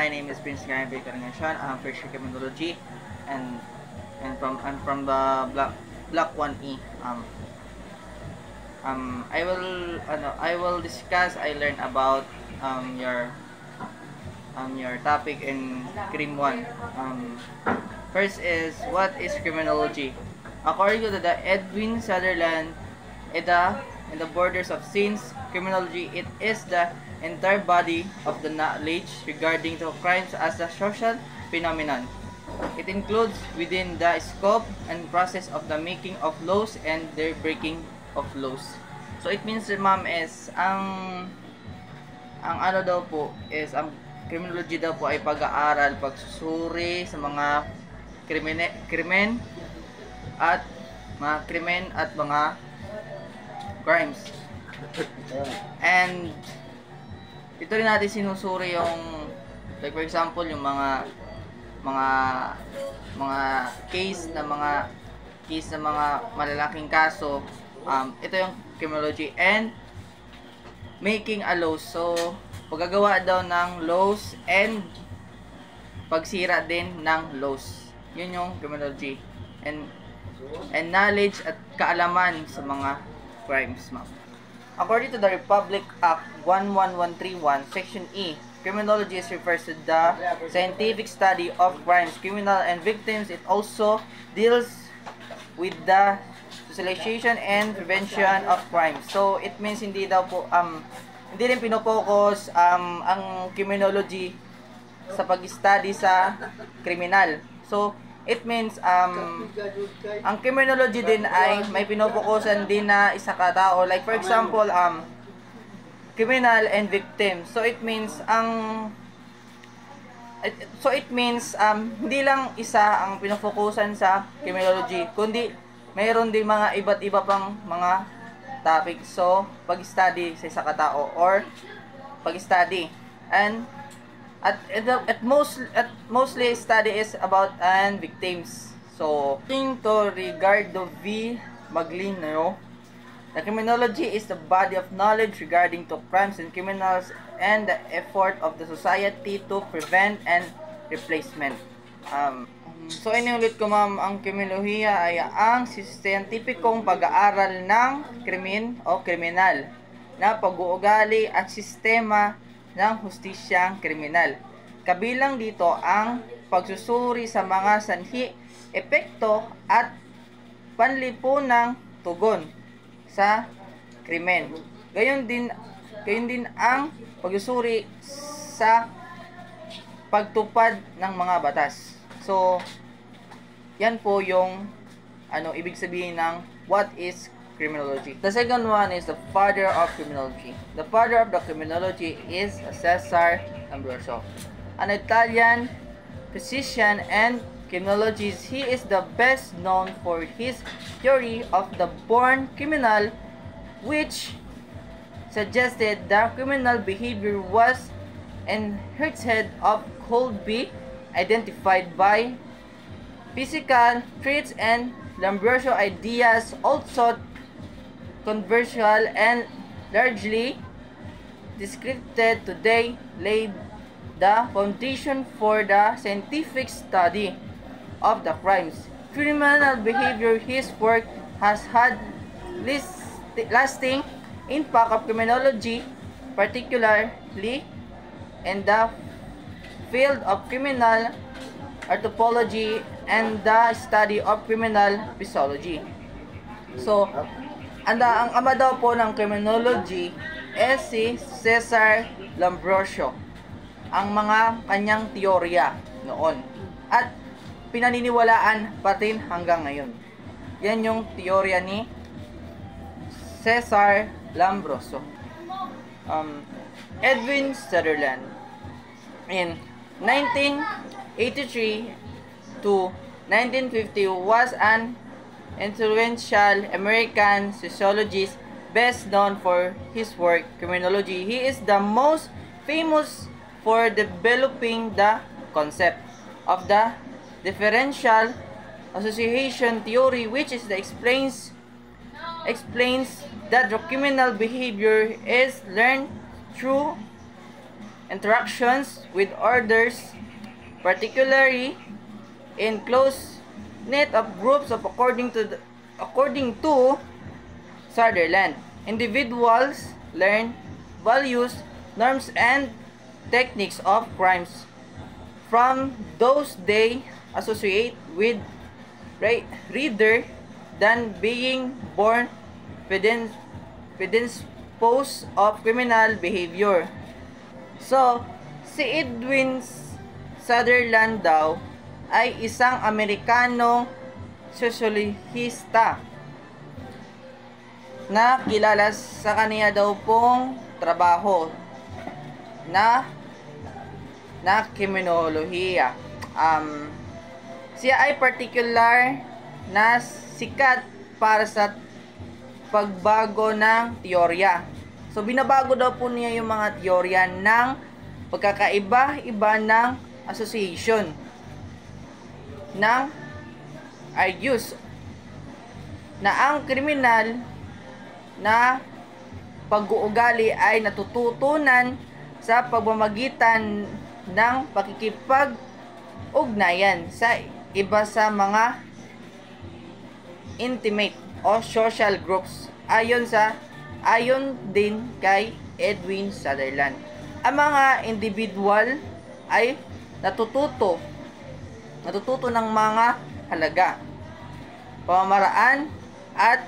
my name is Prince Gary Karangasyan. I'm first year criminology, and I'm from the block 1E. I will discuss. I learn about your topic in Crim 1. First is, what is criminology? According to the Edwin Sutherland, in the borders of science, criminology, it is the entire body of the knowledge regarding to crimes as a social phenomenon. It includes within the scope and process of the making of laws and their breaking of laws. So it means, ma'am, is ang ano daw po is ang criminology daw po ay pag-aaral, pagsusuri sa mga krimen at mga crimes. And ito rin natin sinusuri yung, like for example, yung mga case na mga malalaking kaso. Ito yung criminology, and making a laws. So paggagawa daw ng laws and pagsira din ng laws. Yun yung criminology, and knowledge at kaalaman sa mga crimes, ma'am. According to the Republic Act 11131, Section E, criminology refers to the scientific study of crimes, criminal and victims. It also deals with the socialization and prevention of crimes. So it means hindi daw po hindi rin pinopokus ang criminology sa pag-study sa kriminal. So it means ang criminology din ay may pinopokusan din na isa ka tao. Like for example, criminal and victim. So it means hindi lang isa ang pinofokusan sa criminology, kundi mayroon din mga iba't iba pang mga topic. So pag-study sa isa ka tao or pag-study, and mostly study is about victims. So according to Ricardo V. Maglino, the criminology is the body of knowledge regarding to crimes and criminals and the effort of the society to prevent and replacement. So inulit ko, ma'am, ang kriminolohiya ay ang siyentipikong pag-aaral ng krimen o kriminal na pag-uugali at sistema ng hustisyang kriminal. Kabilang dito ang pagsusuri sa mga sanhi, epekto at panlipunang tugon sa krimen. Gayon din ang pagsusuri sa pagtupad ng mga batas. So yan po yung ibig sabihin ng what is criminology. The second one is the father of criminology. The father of the criminology is Cesare Lambrosio, an Italian physician and criminologist. He is the best known for his theory of the born criminal, which suggested that criminal behavior was inherited of could be identified by physical traits, and Lambrosio ideas, also controversial and largely discredited today, laid the foundation for the scientific study of the crimes, criminal behavior. His work has had lasting impact of criminology, particularly in the field of criminal anthropology and the study of criminal psychology. So, ang ama daw po ng criminology is si Cesare Lambrosio. Ang mga kanyang teorya noon, at pinaniniwalaan pa rin hanggang ngayon. Yan yung teorya ni Cesare Lambrosio. Edwin Sutherland, in 1983 to 1950, was an influential American sociologist best known for his work criminology. He is the most famous for developing the concept of the differential association theory, which is explains that the criminal behavior is learned through interactions with others, particularly in close knit of groups of according to Sutherland. Individuals learn values, norms, and techniques of crimes from those they associate with reader than being born predisposed of criminal behavior. So, si Edwin Sutherland daw ay isang Amerikanong sosyologista na kilala sa kaniya daw pong trabaho na kriminolohiya. Siya ay particular na sikat para sa pagbago ng teorya. So, binabago daw po niya yung mga teorya ng pagkakaiba-iba ng association ng argues na ang kriminal na pag-uugali ay natututunan sa pagmamagitan ng pakikipag-ugnayan sa iba sa mga intimate o social groups ayon din kay Edwin Sutherland. Ang mga individual ay natututo ng mga halaga, pamamaraan at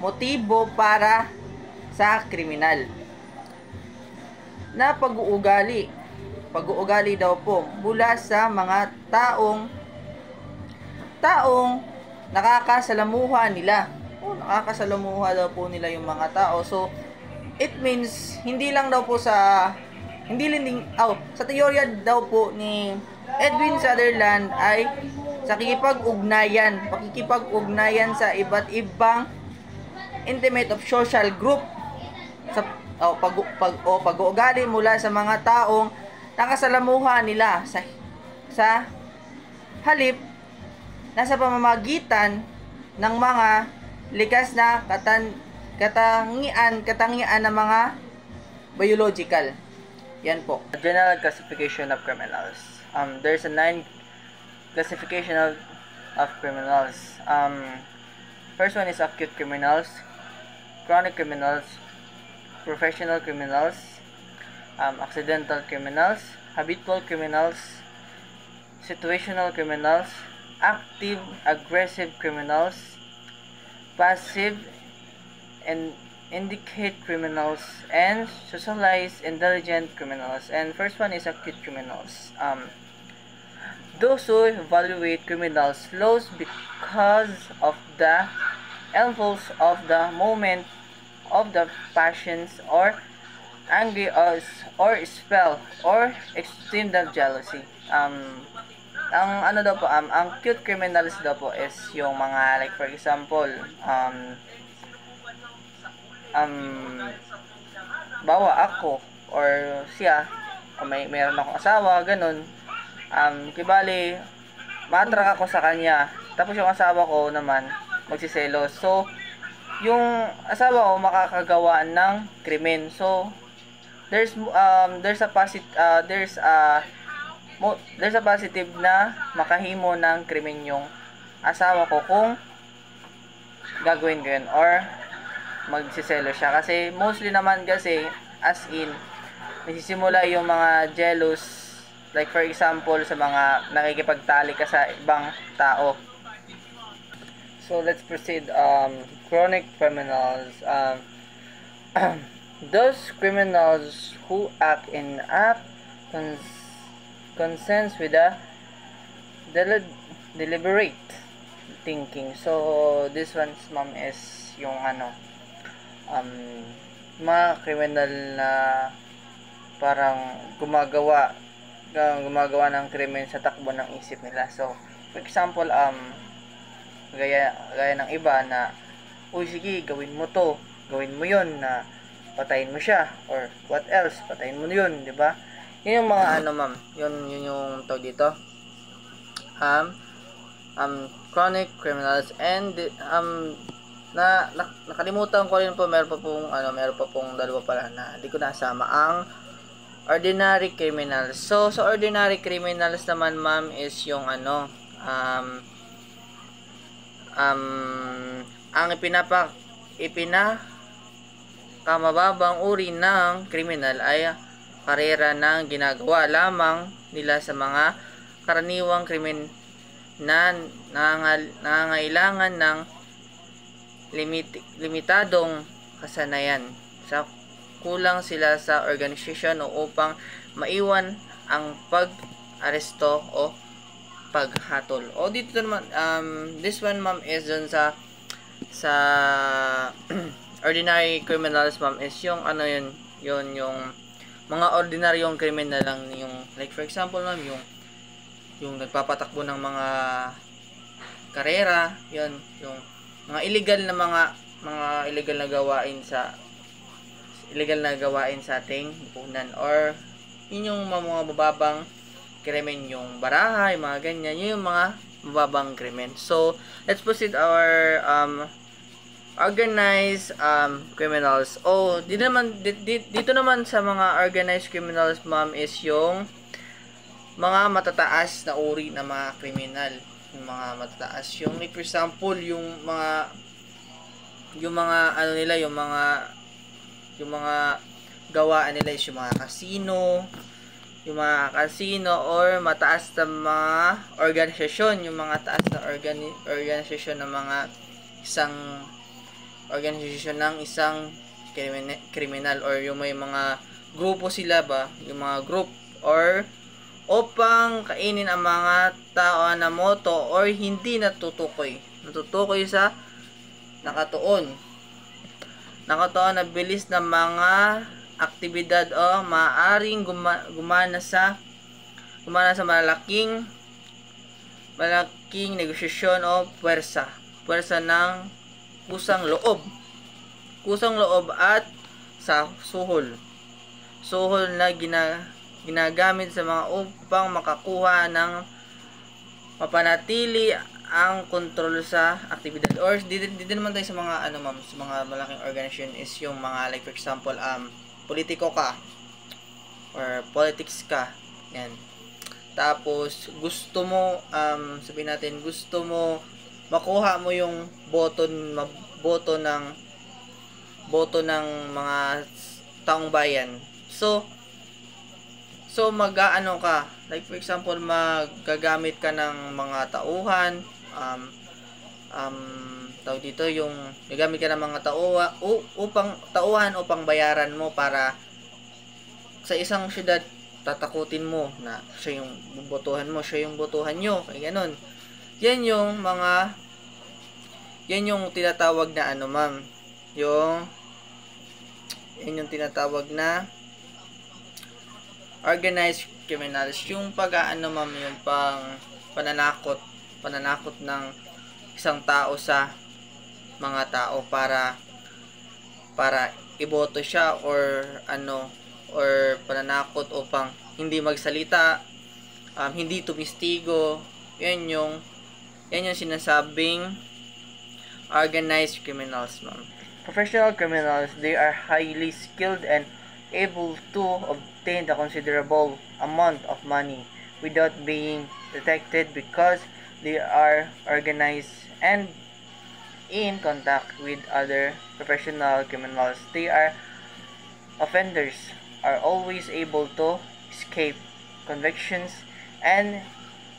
motibo para sa kriminal na pag-uugali daw po mula sa mga taong nakakasalamuha nila. Nakakasalamuha daw po nila yung mga tao. So, it means hindi lang daw po sa teorya daw po ni Edwin Sutherland ay sa pakikipag-ugnayan sa iba't ibang intimate of social group sa pag-uugali mula sa mga taong nakasalamuha nila sa halip na sa pamamagitan ng mga likas na katangian ng mga biological. Yan po. General classification of criminals. There's a 9 classification of criminals. First one is acute criminals, chronic criminals, professional criminals, accidental criminals, habitual criminals, situational criminals, active aggressive criminals, passive and indicate criminals, and socialized intelligent criminals. And first one is acute criminals. Those who evaluate criminals laws because of the impulse of the moment of the passions or angry or spell or extreme jealousy. Ang ano daw po, ang cute criminals daw po is yung mga like for example, bawa ako or siya, o meron akong asawa, ganun. Kibali, matrak ako sa kanya, tapos yung asawa ko naman magsiselos. So, yung asawa ko makakagawa ng krimen. So, there's a positive na makahimo ng krimen yung asawa ko kung gagawin ko yun or magsiselo siya. Kasi mostly naman kasi as in nagsisimula yung mga jealous, like for example sa mga nakikipagtali ka sa ibang tao. So let's proceed. Chronic criminals. Those criminals who act in consent with a deliberate thinking. So this one's ma'am is yung mga criminal na parang gumagawa ng krimen sa takbo ng isip nila. So for example, gaya ng iba na, uy sige, gawin mo to, gawin mo yun, na patayin mo siya, or what else, patayin mo yun, di ba? Yun yung mga ma'am, yun yung tawag dito, chronic criminals. And nakalimutan ko rin po, meron pa pong dalawa pala na hindi ko nasama, ang ordinary criminals. So, sa ordinary criminals naman, ma'am, is yung ang ipinakamababang uri ng kriminal ay karera ng ginagawa lamang nila sa mga karaniwang krimen na nangangailangan ng limitadong kasanayan. Sa kulang sila sa organisasyon o upang maiwan ang pag-aresto o paghatol. O dito naman, this one, ma'am, is dun sa ordinary criminals, ma'am, is yung yun yung mga ordinaryong kriminal lang, yung like for example, ma'am, yung nagpapatakbo ng mga karera, yun, yung mga illegal na gawain sa ating lipunan, or yun yung mga mababang krimen, yung baraha, yung mga ganyan, yun yung mga mababang krimen. So, let's proceed our organized criminals. Dito naman sa mga organized criminals, ma'am, is yung mga matataas na uri na mga kriminal. Yung mga matataas, yung like for example, yung mga gawaan nila is yung mga casino or mataas na mga organisasyon, yung mga taas na organisasyon ng mga isang kriminal, or yung may mga grupo sila ba, yung mga group, or upang kainin ang mga tao na moto or hindi natutukoy sa nakatuon na bilis ng mga aktibidad o maaaring gumana sa malaking negosasyon o puwersa ng kusang loob at sa suhol na ginagamit sa mga upang makakuha ng mapanatili ang kontrol sa aktibidad. Or dito naman tayo sa mga ma'am, sa mga malaking organization is yung mga like for example, politiko ka or politics ka, yan. Tapos gusto mo gusto mo makuha mo yung boto ng mga taong bayan. So mag-aano ka, like for example, magagamit ka ng mga tauhan, tawag dito, yung gagamit ka ng mga tauhan upang bayaran mo para sa isang syudad, tatakutin mo na siya yung botohan mo, siya yung botohan nyo, kaya ganun. Yan yung tinatawag na ma'am, yan yung tinatawag na organized criminals, yung ma'am, yung pananakot ng isang tao sa mga tao para iboto siya, or pananakot upang hindi magsalita, hindi tumistigo. Yan yung sinasabing organized criminals, ma'am. Professional criminals, they are highly skilled and able to obtain a considerable amount of money without being detected because they are organized and in contact with other professional criminals. Offenders are always able to escape convictions and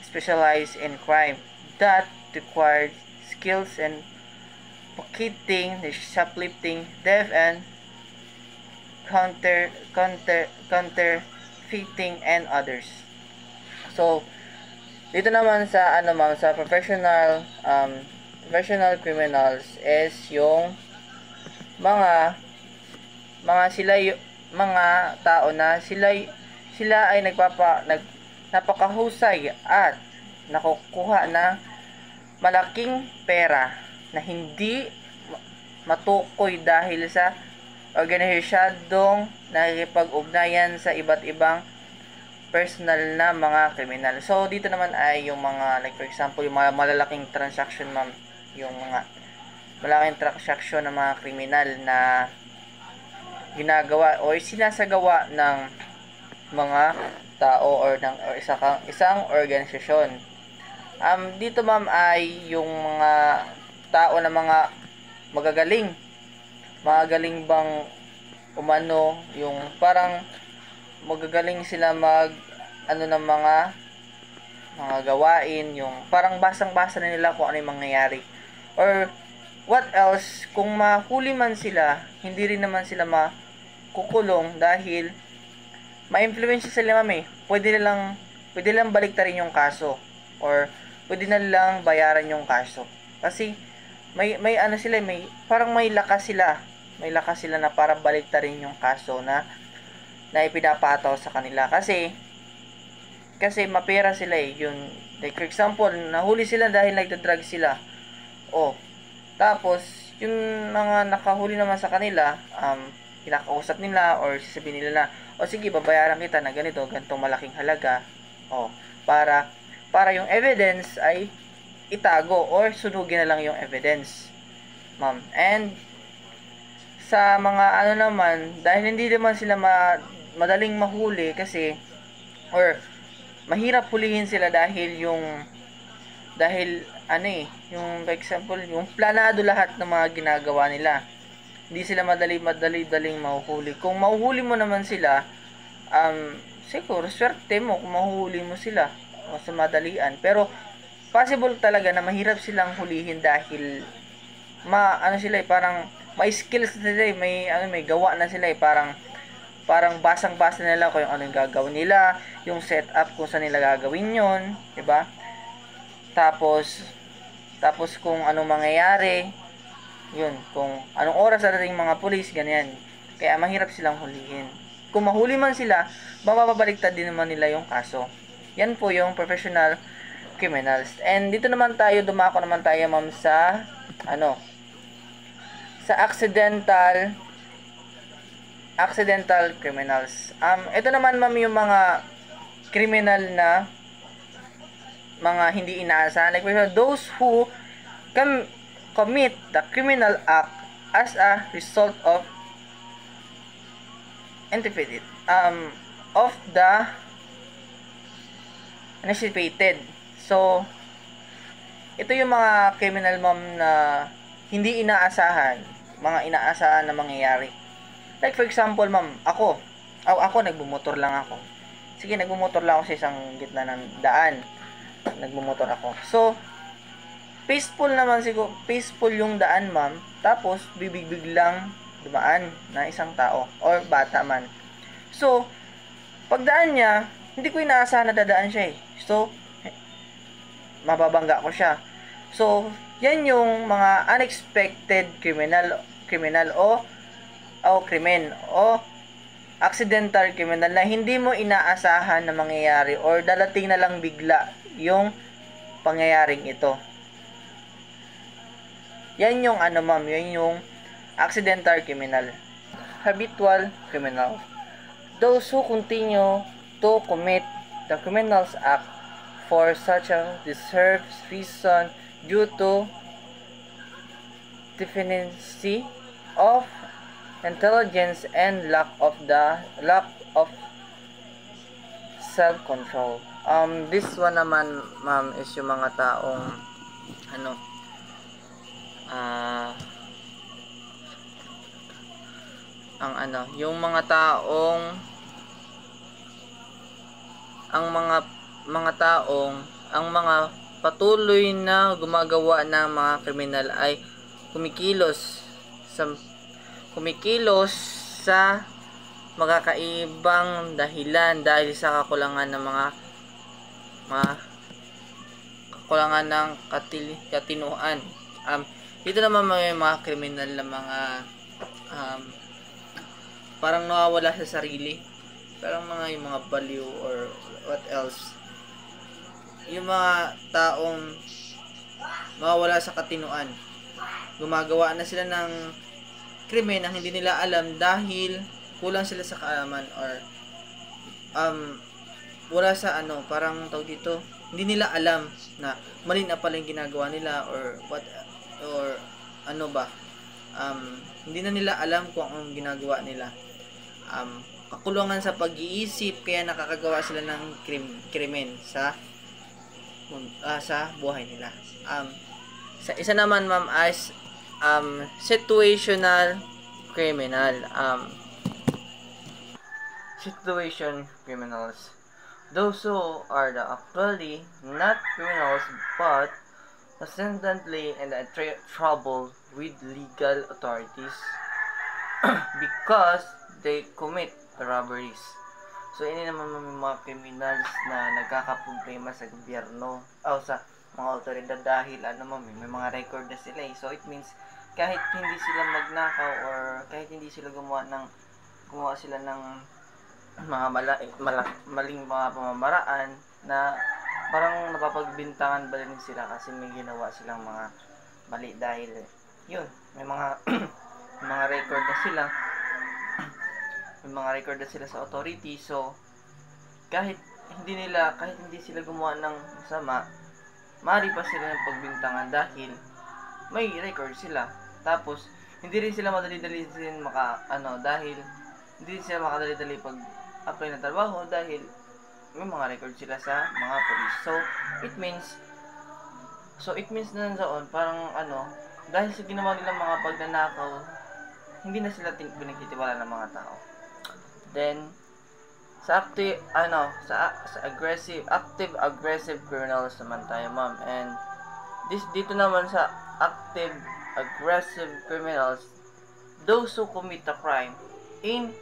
specialize in crime that requires skills in pocketing, shoplifting, theft, and counterfeiting and others. So dito naman sa ma'am, sa professional criminals is yung mga tao na sila ay napakahusay at nakukuha ng malaking pera na hindi matukoy dahil sa organisasyadong nakikipag-ugnayan sa iba't ibang personal na mga kriminal. So dito naman ay yung mga like for example, yung mga malalaking transaction, ma'am, yung mga malaking transaction ng mga kriminal na ginagawa o sinasagawa ng mga tao or isang organisasyon. Dito ma'am ay yung mga tao na mga magagaling bang umano, yung parang magagaling sila ng mga gawain, yung parang basang-basa na nila kung ano yung mangyayari. Or what else, kung mahuli man sila, hindi rin naman sila makukulong dahil ma-influence sila ma'am eh. Pwede lang baliktarin yung kaso or pwede na lang bayaran yung kaso. Kasi may ano sila, parang may lakas sila. May lakas sila na para baliktarin yung kaso na ipinapataw sa kanila kasi mapera sila eh. Yun, like for example, nahuli sila dahil nagda-drug sila. Tapos yung mga nakahuli naman sa kanila, kinakausap nila or sasabihin nila na, sige, babayaran kita na ganitong malaking halaga. Para yung evidence ay itago or sunugin na lang yung evidence, ma'am. And sa mga naman, dahil hindi naman sila madaling mahuli kasi or mahirap hulihin sila dahil yung for example, yung planado lahat ng mga ginagawa nila. Hindi sila daling mahuhuli. Kung mahuhuli mo naman sila, siguro swerte mo kung mahuhuli mo sila sa madalian. Pero possible talaga na mahirap silang hulihin dahil sila parang may skills na sila may gawa na sila parang basang-basa nila kung ano yung gagawin nila, yung setup kung saan nila gagawin yon, di ba? Tapos kung anong mangyayari, yun, kung anong oras darating mga pulis, ganyan. Kaya mahirap silang hulihin. Kung mahuli man sila, mapapabaliktad din naman nila yung kaso. Yan po yung professional criminals. And dito naman dumako naman tayo ma'am sa accidental criminals. Ito naman ma'am yung mga criminal na mga hindi inaasahan. Like for example, those who commit the criminal act as a result of the anticipated. So, ito yung mga criminal ma'am na hindi inaasahan, mga inaasahan na mangyayari. Like for example, ma'am, ako nagbumotor lang ako. Sige, nagbumotor lang ako sa isang gitna ng daan. Nagbumotor ako. So, peaceful yung daan, ma'am. Tapos, biglang dumaan na isang tao or bata man. So, pagdaan niya, hindi ko inaasahan na dadaan siya eh. So, mababangga ko siya. So, yan yung mga unexpected krimen o accidental criminal na hindi mo inaasahan na mangyayari or dadating na lang bigla yung pangyayaring ito. Yan yung ma'am, yan yung accidental criminal. Habitual criminal. Those who continue to commit the criminal's act for such a deserved reason due to deficiency of intelligence and lack of self-control. This one naman, ma'am, is yung mga taong yung mga taong ang mga patuloy na gumagawa ng mga kriminal ay kumikilos sa magkakaibang dahilan dahil sa kakulangan ng kakulangan ng katinuan. Dito naman may mga kriminal na mga parang nawawala sa sarili. Parang yung mga baliw or what else. Yung mga taong nawawala sa katinuan. Gumagawa na sila ng krimen na hindi nila alam dahil kulang sila sa kaalaman or wala sa parang tawag dito, hindi nila alam na mali na pala yung ginagawa nila or hindi na nila alam kung anong ginagawa nila. kakulungan sa pag-iisip, kaya nakakagawa sila ng krimen sa buhay nila. Sa isa naman ma'am as situational criminal. Situation criminals. Those who are actually not criminals but constantly in trouble with legal authorities because they commit robberies. So, ini naman mga criminals na nagkakaproblema sa gobyerno o sa mga otoridad dahil may mga record na sila eh. So, it means kahit hindi sila magnakaw or kahit hindi sila gumawa sila ng mga maling mga pamamaraan na parang napapagbintangan ba rin sila kasi may ginawa silang mga mali dahil yun, may mga mga record na sila sa authority. So kahit hindi sila gumawa ng masama, maaari pa sila ng pagbintangan dahil may record sila. Tapos hindi rin sila madali-dali dahil hindi sila makadali-dali pag apply ng trabaho dahil may mga record sila sa mga police. So it means na nandoon parang dahil sa ginawa nilang mga pagnanakaw, hindi na sila pinagtitiwala ng mga tao. Then sa active aggressive criminals naman tayo ma'am, and dito naman sa active aggressive criminals, those who commit a crime in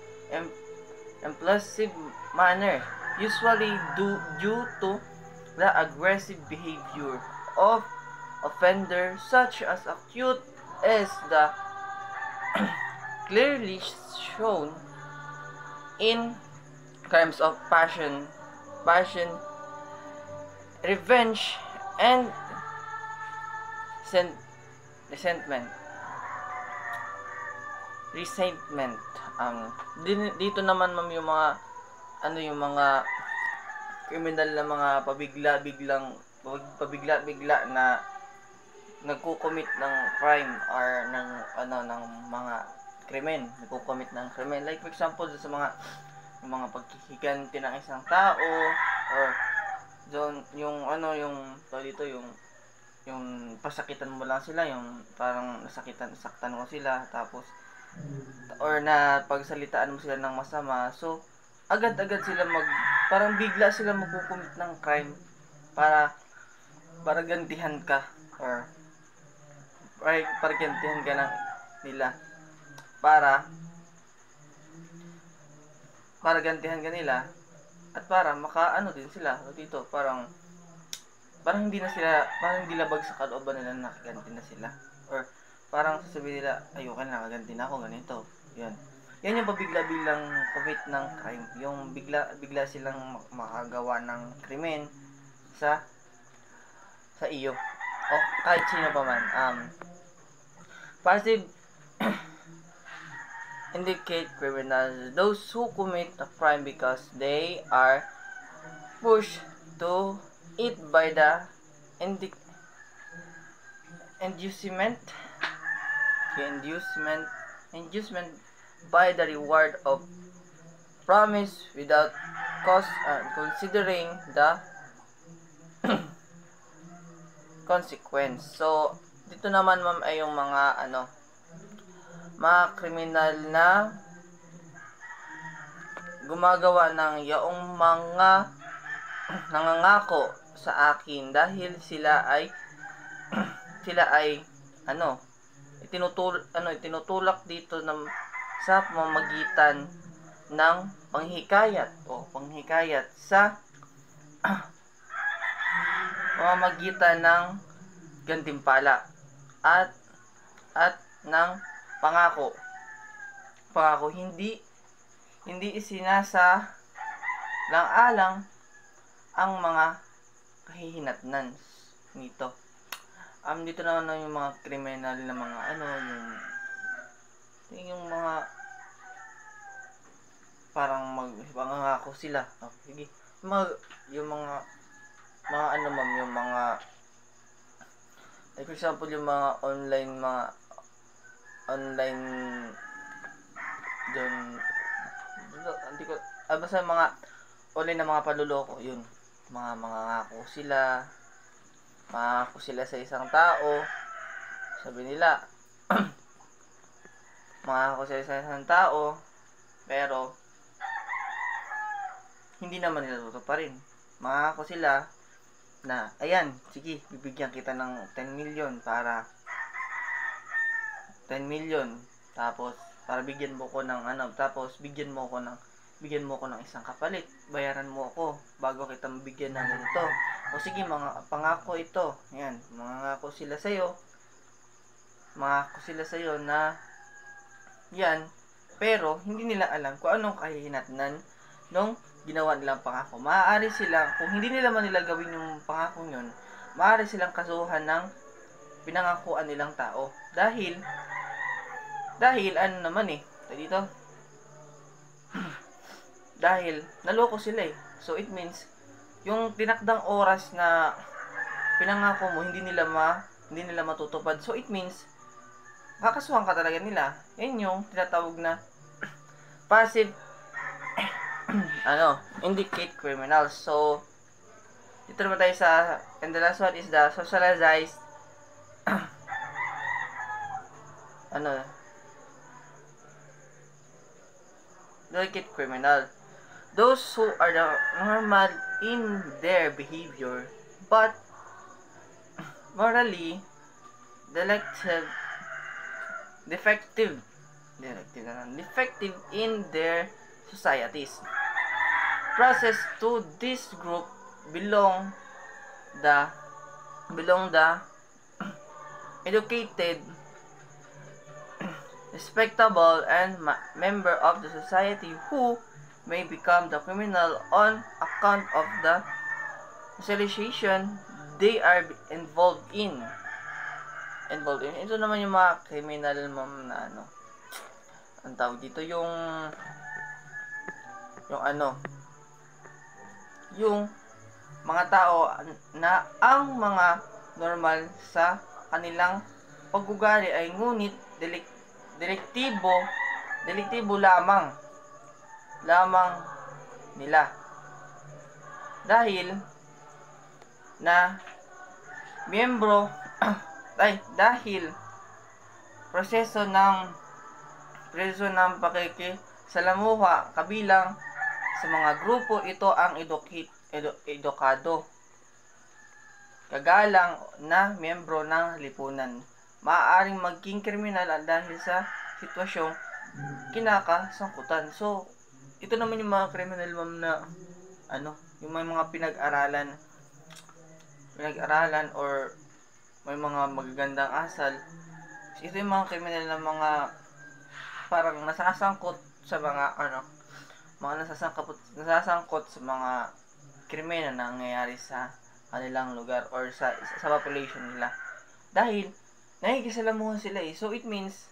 impulsive manner, usually due to the aggressive behavior of offender, such as acute as the clearly shown in crimes of passion, revenge, and resentment. Dito naman ma'am yung mga criminal na mga pabigla na nagko-commit ng crime or ng mga krimen, like for example sa mga pagkikiganti ng isang tao or yung pasakitan mo lang sila, yung parang nasaktan mo sila, tapos or na pagsalitaan mo sila ng masama. So agad-agad sila parang bigla sila magko-commit ng crime para gantihan ka or para gantihan ka nila para gantihan ka nila at para din sila dito, parang hindi labag sa kalooban nila na nakaganti na sila, or parang sasabihin nila ayoko na, nakaganti na ako, ganito. Yan yung pabigla-biglang commit ng crime, yung bigla silang makagawa ng krimen sa iyo o kahit sino pa man. Passive indicate criminals, those who commit a crime because they are pushed to it by the inducement by the reward of promise without cost, considering the consequence. So dito naman ma'am ay yung mga kriminal na gumagawa ng yaong mga nangangako sa akin dahil sila ay itinutulak dito sa pamamagitan ng panghikayat sa pamamagitan ng gantimpala at ng pangako hindi isinasa lang alang ang mga kahihinatnan nito. Dito naman yung mga kriminal na mga yung mga parang magpangako sila. Sige. Yung mga like for example yung mga online hindi ko, basta mga online na mga panluloko, yun. Mangangako sila, sa isang tao, sabi nila, mangangako sila sa isang tao, pero, hindi naman nila tutuparin. Mangangako sila, na, ayan, sige, bibigyan kita ng 10 million para 10 million, tapos para bigyan mo ko ng tapos bigyan mo ko ng isang kapalit, bayaran mo ako bago kita mabigyan ng ganito. O sige, mga pangako ito. Ayan, mangako sila sa iyo na yan, pero hindi nila alam kung anong kahihinatnan nung ginawa nilang pangako. Maaari sila, kung hindi nila man nila gawin yung pangako yun, maaari silang kasuhan ng pinangakuan nilang tao. Dahil ano naman dito, dahil naloko sila So it means, yung tinakdang oras na pinangako mo, hindi nila matutupad. So it means, kakasuhan ka talaga nila. Yan yung tinatawag na passive indicate criminals. So, dito naman tayo and the last one is the socialized delicate criminal. Those who are normal in their behavior, but morally defective in their societies. Process to this group belong the educated, respectable, and member of the society who may become the criminal on account of the association they are involved in. Ito naman yung mga criminal na ang tawag dito, yung mga tao na ang mga normal sa kanilang pag-ugali ay ngunit deliktibo lamang nila dahil proseso ng pakikisalamuha kabilang sa mga grupo ito ang edukado, kagalang na miyembro ng lipunan. Maaaring maging kriminal dahil sa sitwasyong kinakasangkutan. So, ito naman yung mga criminal na yung may mga pinag-aralan or may mga magagandang asal. Ito yung mga criminal na mga parang nasasangkot sa mga nasasangkot sa mga krimen na nangyayari sa kanilang lugar or sa population nila. Dahil nakikisalamuhan sila So it means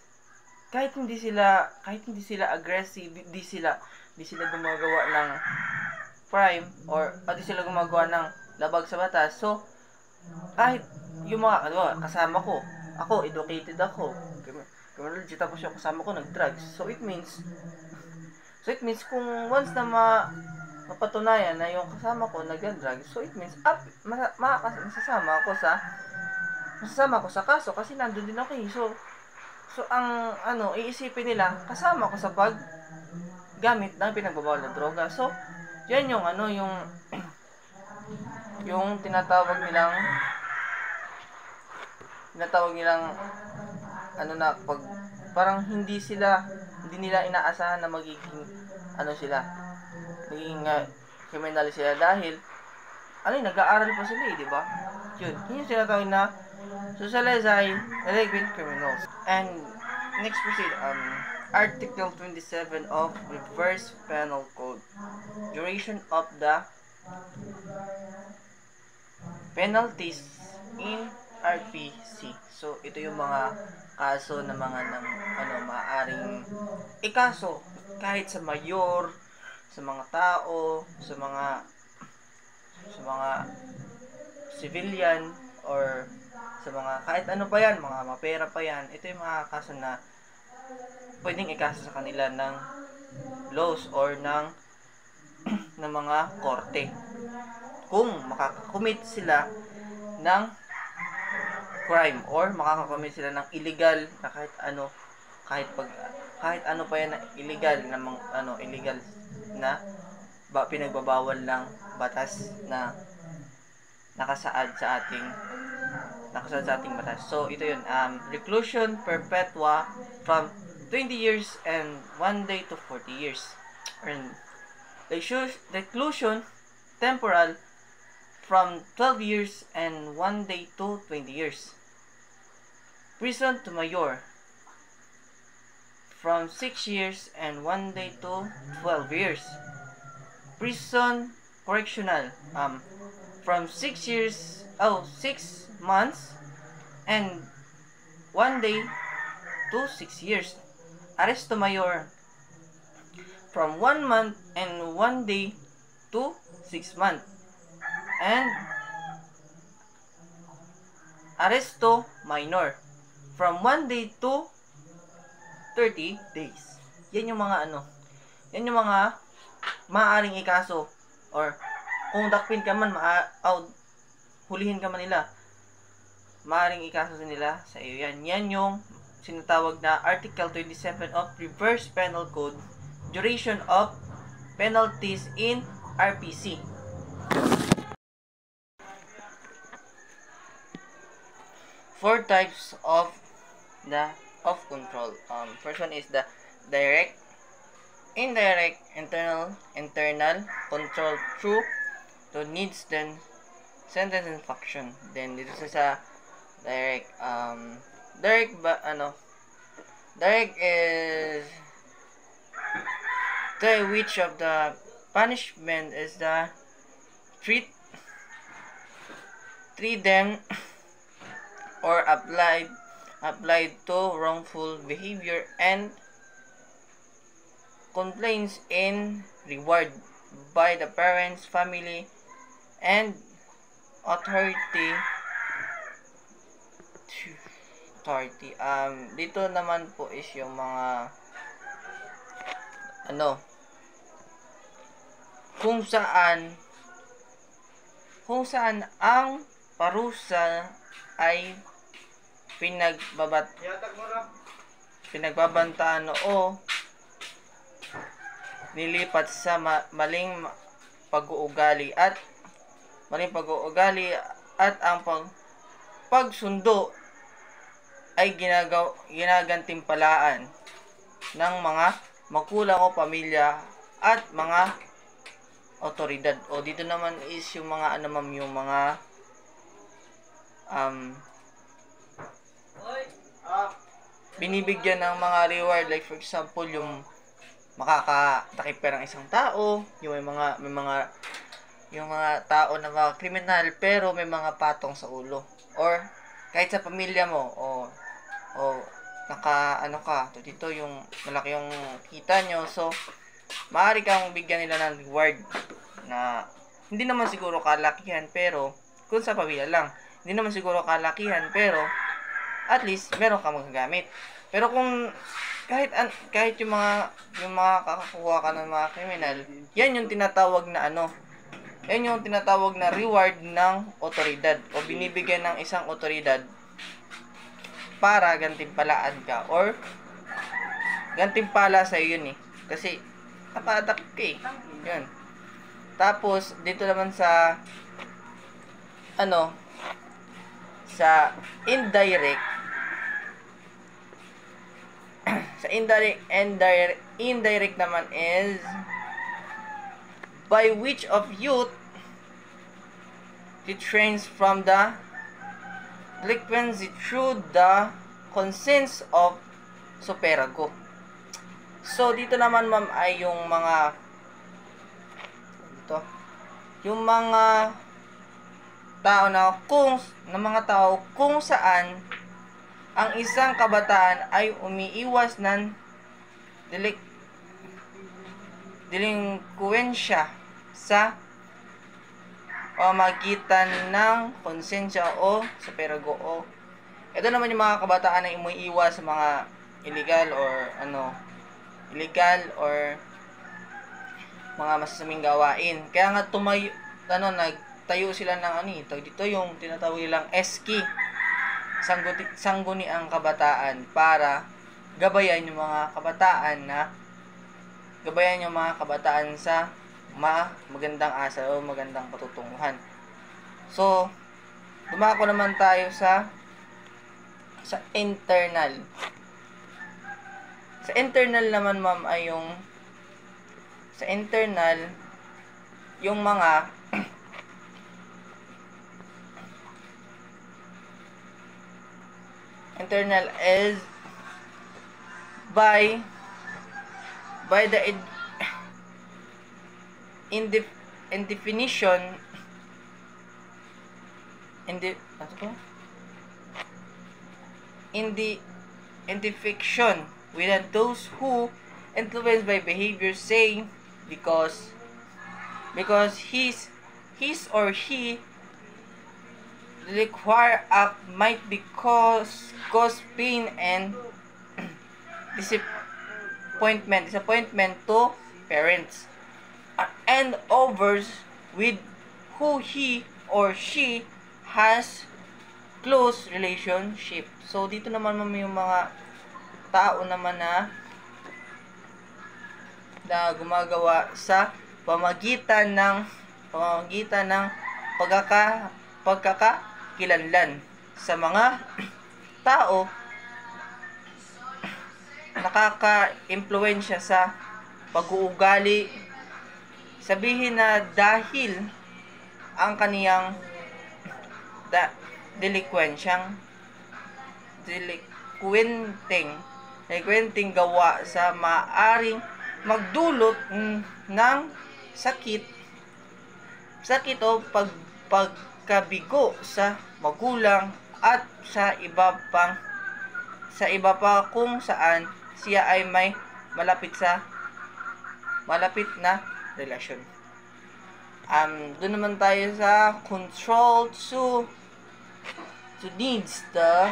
kahit hindi sila aggressive, hindi sila gumagawa ng crime or hindi sila gumagawa ng labag sa batas. So kahit yung mga kasama ko, ako educated ako, criminal tapos yung kasama ko nag-drugs. So it means kung once na mapatunayan na yung kasama ko nag-drugs, so it means masasama ako sa kaso kasi nandun din ako So ang iisipin nila, kasama ko sa paggamit ng pinagbabawal na droga. So yan yung yung tinatawag nilang pag parang hindi nila inaasahan na magiging criminal sila dahil nag-aaral pa sila di ba? Yun yung tinatawag na socialized delinquent criminals. And next proceed, Article 27 of Revised Penal Code. Duration of the penalties in RPC. So ito yung mga kaso na maaaring ikaso kahit sa mayor, sa mga tao, sa mga civilian or sa mga kahit ano pa yan, mga mapera pa yan. Ito yung mga kaso na pwedeng ikaso sa kanila ng laws or ng ng mga korte. Kung makakakommit sila ng crime or makakakommit sila ng illegal na kahit ano pa yan na illegal na illegal na pinagbabawal ng batas na nakasaad sa ating batas. So ito yun, reclusion perpetua from 20 years and 1 day to 40 years. And reclusion temporal from 12 years and 1 day to 20 years. Prison to mayor from 6 years and 1 day to 12 years. Prison correctional from 6 months and 1 day to 6 years. Arresto mayor from 1 month and 1 day to 6 months. And arresto minor from 1 day to 30 days. Yan yung mga yan yung mga maaaring ikaso or kung dakpin ka man, hulihin ka man nila, maaaring ikaso nila sa iyo yan. Yan yung sinatawag na Article 27 of Reverse Penal Code, duration of penalties in RPC. Four types of control. First one is the direct, indirect, internal control through to needs, then sentence and function. Then dito sa direct, direct is the which of the punishment is the treat them or applied to wrongful behavior and complaints in reward by the parents, family, and authority. Dito naman po is yung mga kung saan ang parusa ay pinagbabantaan o nilipat sa maling pag-uugali at ang pagsundo ay ginagantimpalaan ng mga magulang o pamilya at mga otoridad. O dito naman is yung mga yung mga binibigyan ng mga reward, like for example yung makakatakip ka ng isang tao, yung yung mga tao na mga kriminal pero may mga patong sa ulo, or kahit sa pamilya mo o dito yung malaki yung kita nyo, so maaari kang bigyan nila ng reward na hindi naman siguro kalakihan, pero kung sa pamilya lang, hindi naman siguro kalakihan, pero at least meron kang magagamit. Pero kung kahit yung mga kakakuha ka ng mga kriminal, yan yung tinatawag na yan yung tinatawag na reward ng otoridad o binibigyan ng isang otoridad para gantimpalaan ka or gantimpala sa iyo yun kasi napadak ka yun. Tapos dito naman sa sa indirect sa indirect naman is by which of youth restrains from the delinquency through the consents of superago. So dito naman ma'am ay yung mga tao kung saan ang isang kabataan ay umiiwas ng delinkwensya sa pamamagitan ng konsensya o superago. Ito naman yung mga kabataan na umiiwas sa mga illegal or mga masasaming gawain. Kaya nga nagtayo sila ng dito yung tinatawag nilang eski, sangguniang kabataan, para gabayan yung mga kabataan sa magandang asal o magandang patutunguhan. So, dumako naman tayo sa internal. Sa internal naman, ma'am, ay yung mga internal is by the definition fiction within those who influenced by behavior, say because his or he require act might be cause pain and disappointment to parents and others with who he or she has close relationship. So dito naman yung mga tao naman na gumagawa sa pamamagitan ng pagkakakilanlan sa mga tao, nakaka-impluwensya sa pag-uugali. Sabihin na dahil ang kaniyang delinquenting gawa sa maaring magdulot ng sakit o pagkabigo sa magulang at sa iba pa kung saan siya ay may malapit na relasyon. Doon naman tayo sa control to needs the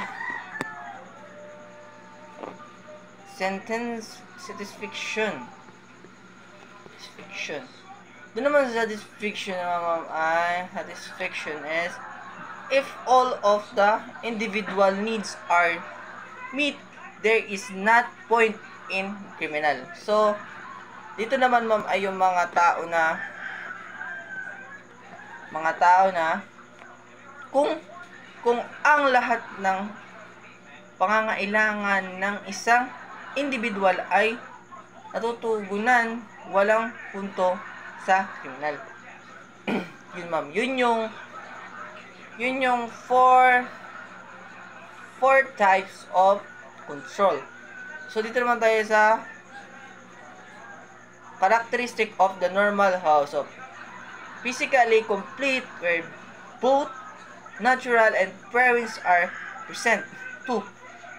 sentence satisfaction. Doon naman sa satisfaction is if all of the individual needs are met, there is not point in criminal. So dito naman, ma'am, ay yung mga tao na kung ang lahat ng pangangailangan ng isang individual ay natutugunan, walang punto sa kriminal. Yun, ma'am. Yun yung four types of control. So dito naman tayo sa characteristic of the normal household. Physically complete where both natural and parents are present. 2.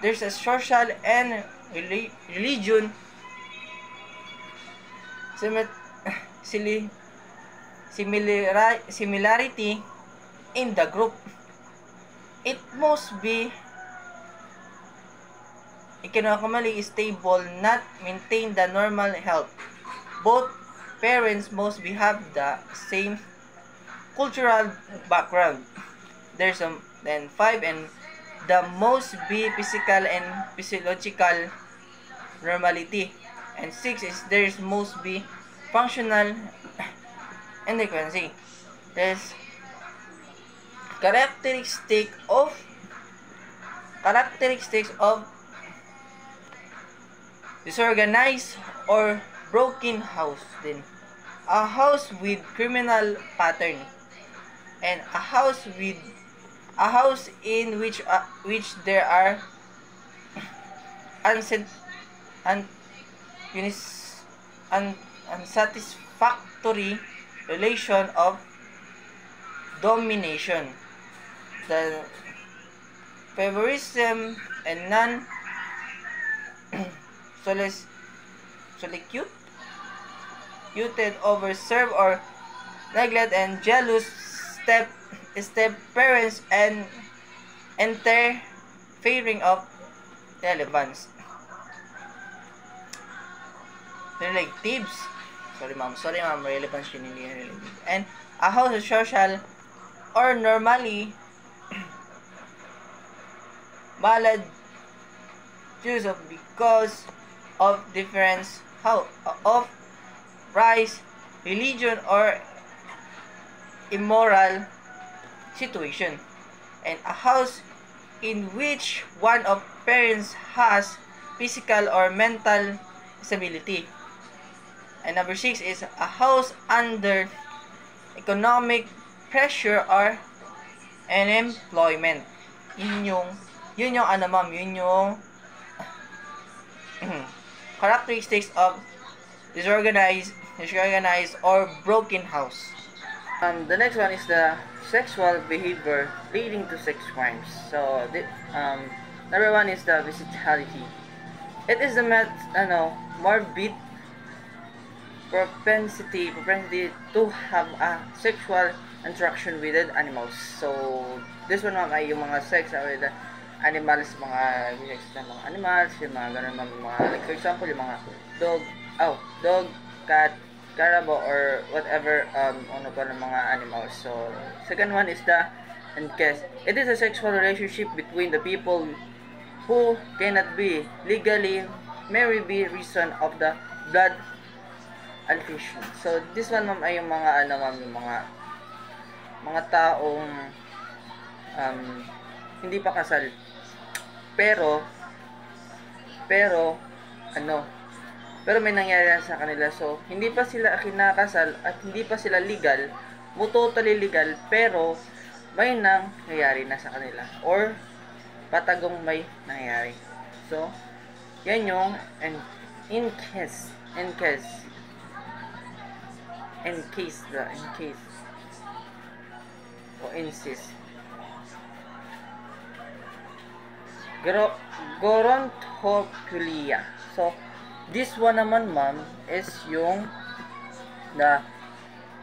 There's a social and religion similarity in the group. It must be economically stable, not maintain the normal health. Both parents must have the same cultural background. There's then 5, and the most be physical and physiological normality. And 6 is there's must be functional inadequacy. There's characteristics of disorganized or broken house, then a house with criminal pattern, and a house in which there are unsatisfactory relation of domination, the favorism and solicitude, overserve or neglect, and jealous step parents and interfering of relevance relatives. Sorry ma'am, relevance yun, hindi related. And a house is social or normally valid choose of because of difference of race, religion, or immoral situation. And a house in which one of parents has physical or mental disability. And number 6 is a house under economic pressure or unemployment. Yun yung ano ma'am, yun yung characteristics of disorganized or broken house. The next one is the sexual behavior leading to sex crimes. So, number 1 is the bestiality. It is the morbid propensity to have a sexual interaction with animals. So, this one ma'am ay yung mga sex with animals, mga sex na mga animals, yung mga ganun mga, like for example, yung mga dog, cat, carabao, or whatever, ano pa ng mga animals. So, second one is the incest. It is a sexual relationship between the people who cannot be legally married by reason of the blood affiliation. So, this one ma'am ay yung mga yung mga taong hindi pa kasal pero may nangyari sa kanila. So, hindi pa sila kinakasal at hindi pa sila legal, totally legal, pero may nangyayari na sa kanila or patagong may nangyayari. So, yan yung incest o incest. Gerontophilia. So, this one naman ma'am is yung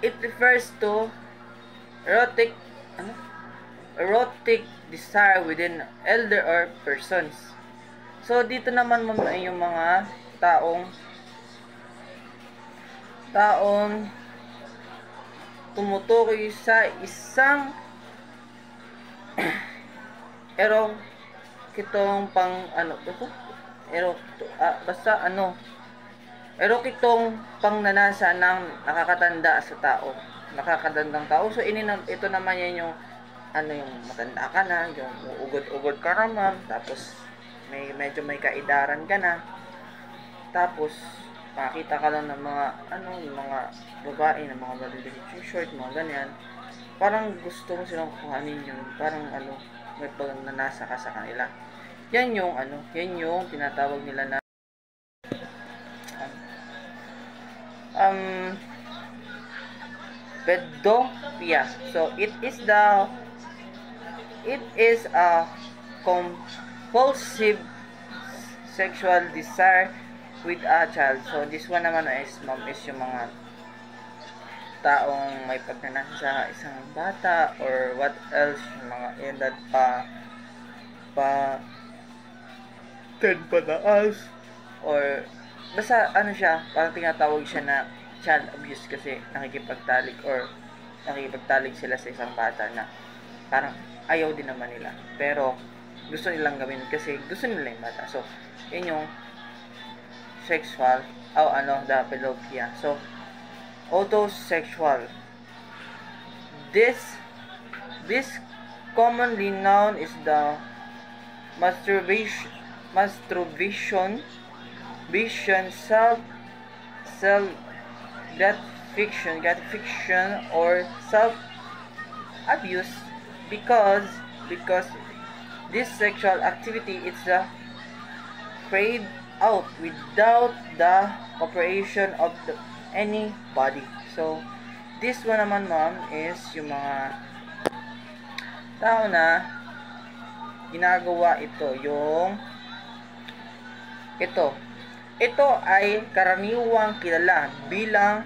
it refers to erotic desire within elder or persons. So, dito naman ma'am ay yung mga taong tumutukoy sa isang erokitong erokitong pangnanasa ng nakakatanda sa tao. Nakakatandang tao. So, ito naman yan yung yung matanda ka na, yung ugod-ugod ka naman, tapos medyo may kaidaran ka na. Tapos, makita ka lang ng mga yung mga babae na mga maliliit short, mga ganyan. Parang gusto mo silang kuhanin yun. Parang may pagnanasa ka sa kanila. Yan yung tinatawag nila na pedophilia. So it is a compulsive sexual desire with a child. So this one naman is yung mga taong may pagnanasa sa isang bata or what else, yung mga edad pa 10 pataas or basta siya, parang tinatawag siya na child abuse kasi nakikipagtalik sila sa isang bata na parang ayaw din naman nila pero gusto nilang gawin kasi gusto nila yung bata. So, yun yung sexual the pedophilia. So, autosexual. This commonly known is the masturbation, self gratification or self abuse because this sexual activity is carried out without the cooperation of anybody. So, this one naman ma'am is yung mga tao na ginagawa ito ay karaniwang kilala bilang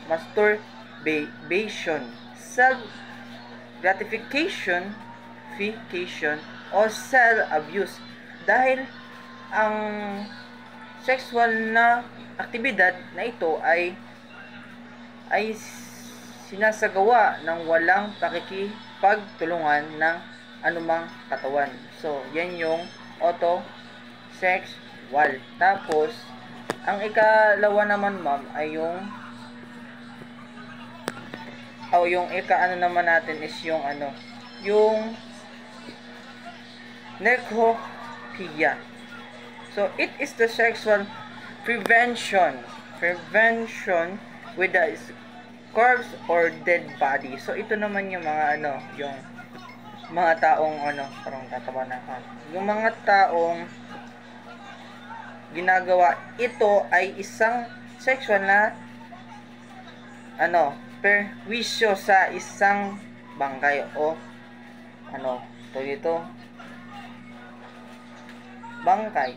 masturbation, self gratification o self abuse dahil ang sexual na aktibidad na ito ay sinasagawa ng walang pakikipagtulungan ng anumang katawan. So, yan yung autosexual. Tapos, ang ikalawa naman, ma'am, ay yung ika-ano naman natin is yung yung necrophilia. So, it is the sexual prevention with the corpse or dead body. So, ito naman yung mga yung mga taong parang tatawa na ako. Yung mga taong ginagawa ito ay isang sexual na perwisyo sa isang bangkay o bangkay.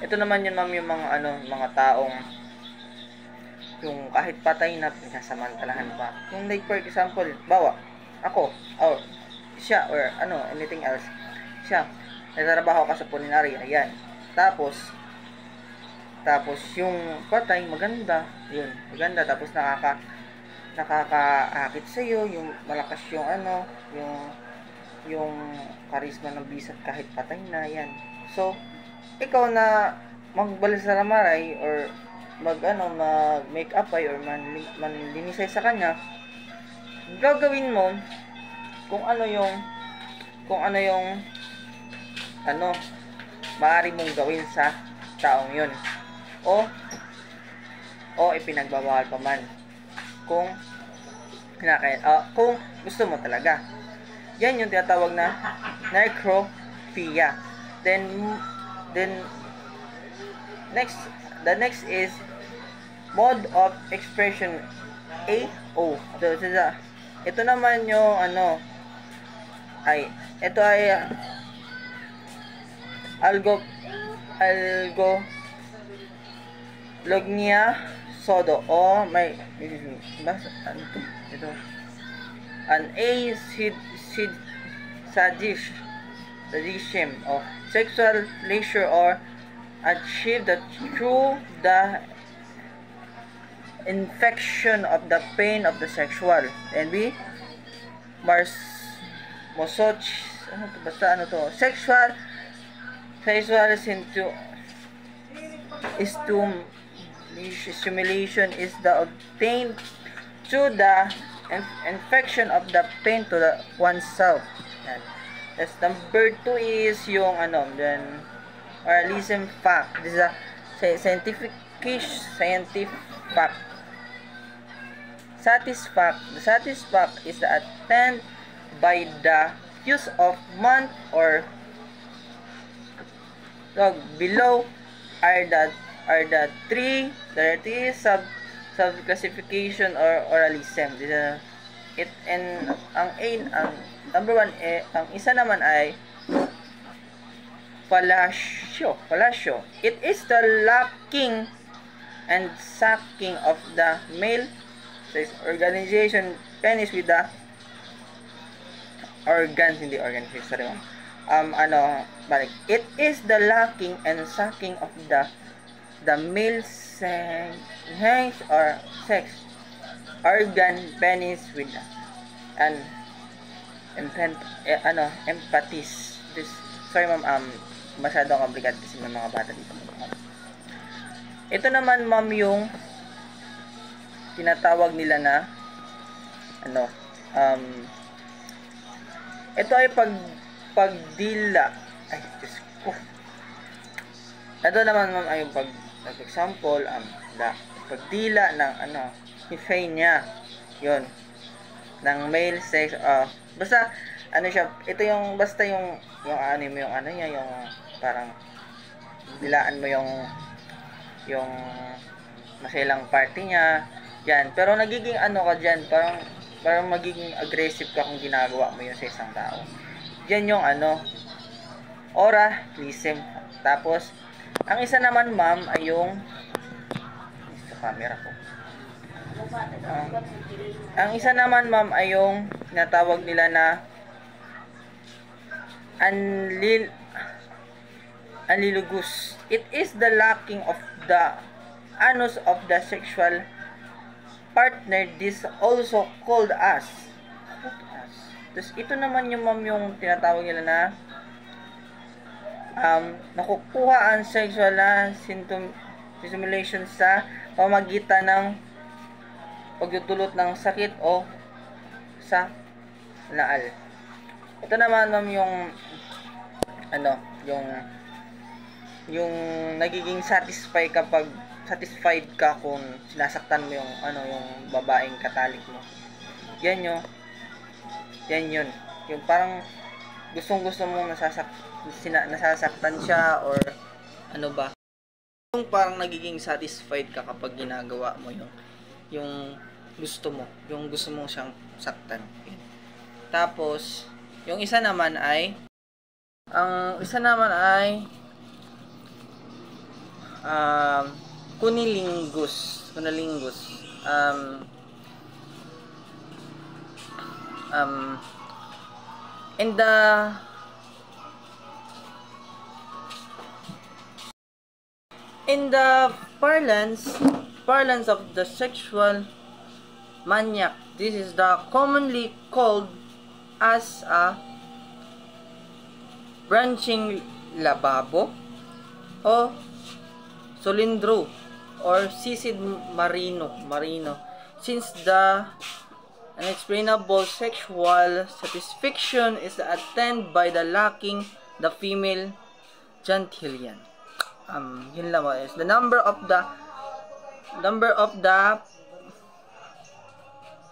Ito naman yun, ma'am, yung mga mga taong yung kahit patay na pinasamantalahan pa. Yung like for example, ako or siya or anything else. Siya nagtatrabaho ka sa pulinarya, yan. Tapos yung patay maganda, tapos nakakaakit sa iyo, yung malakas yung yung karisma ng bisat kahit patay na, yan. So, ikaw na magbalasaramaray or mag-make up ay or manlinisay sa kanya, gagawin mo kung ano yung maaari mong gawin sa taong yun o ipinagbabawal pa man kung gusto mo talaga. Yan yung tinatawag na necrophilia. Then the next is mode of expression, AO. So, ito naman yung ito ay algolognia sodo o may ito an sadism of sexual pleasure or achieve that through the infection of the pain of the sexual. And sexual stimulation is the obtained through the infection of the pain to oneself. That's number 2 is yung then oralism fact. This is a scientific fact. The satisfact is the attempt by the use of month or dog. Below are the three sub classification or oralism. Ang number 1 ang isa naman ay fallatio. It is the locking and sucking of the male organization penis with the organs in the organization. Sorry, balik. It is the locking and sucking of the male sex or sex organ penis with an empathies. This, sorry ma'am, masyadong complicated kasi may mga bata dito. Ito naman, ma'am, yung tinatawag nila na ito ay pagdila. Ay, Diyos ko. Ito naman, ma'am, ay yung example, pagdila ng niya. Yun. Ng male sex, basta, siya, ito yung, basta yung niya, yung parang, dilaan mo yung maselang party niya, yan. Pero nagiging ka dyan, parang magiging aggressive ka kung ginagawa mo yun sa isang tao. Yan yung oralism. Tapos, ang isa naman, ma'am, ay yung sa camera ko. Ang isa naman, ma'am, ay yung tinatawag nila na anlilugus. It is the lacking of the anus of the sexual partner. This also called as. Tapos ito naman yung yung tinatawag nila na nakukuha ang sexual na stimulation sa pamagitan ng pagdudulot ng sakit o sa laal. Ito naman yung yung nagiging satisfied ka kung sinasaktan mo yung yung babaeng katalik mo. Yan yun. Yung parang gustong-gusto mong nasasaktan siya or ano ba. Yung parang nagiging satisfied ka kapag ginagawa mo yung gusto mo siyang saktan. Tapos yung isa naman ay cunnilingus. In the parlance of the sexual maniac, this is the commonly called as a branching lababo o solindro or sisid marino, since the unexplainable sexual satisfaction is attained by the lacking the female gentillion. Yun lang is the number of the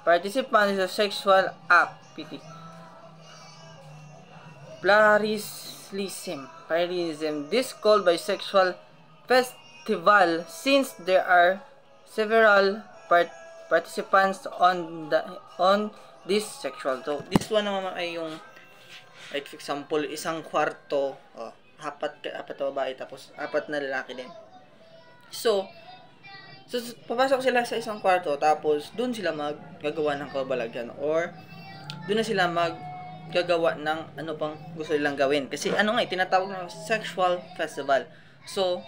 participants in the sexual act. Pluralism. This called by sexual festival, since there are several participants on this sexual. So this one naman ay yung, like for example, isang kwarto, apat na babae tapos apat na lalaki din. So papasok sila sa isang kwarto tapos doon sila maggagawa ng kabalaghan or doon na sila maggagawa ng ano pang gusto nilang gawin. Kasi tinatawag ng sexual festival. So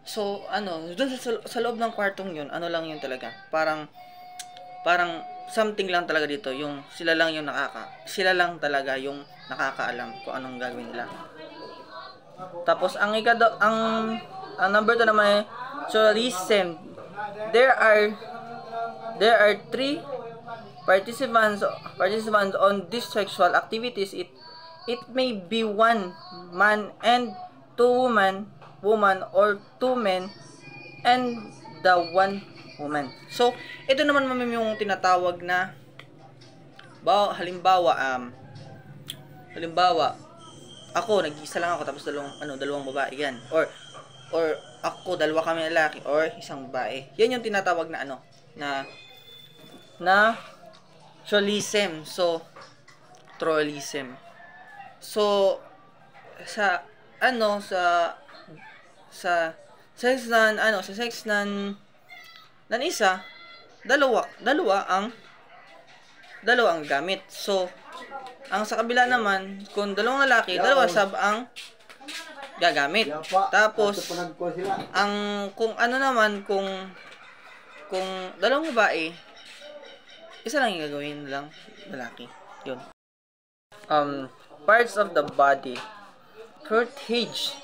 doon sa loob ng kwartong yun, lang yun talaga. Parang something lang talaga dito, yung sila lang talaga yung nakakaalam kung anong gagawin nila. Tapos ang number 2 naman ay tourism. There are 3 participants on these sexual activities. It may be 1 man and 2 woman or 2 men and the 1 woman. So ito naman yung tinatawag na halimbawa ako, nag-isa lang ako tapos dalawang babae yan. Or ako, dalawa kami lalaki or isang babae. Yan yung tinatawag na na trollism. So trollism. So sa sex ng isa, dalawa ang gamit. So ang sa kabila naman, kung dalawang lalaki, dalawa sab ang gagamit. Tapos kung dalawang babae, isa lang yung gagawin lang lalaki. Yun. Parts of the body. Cortege.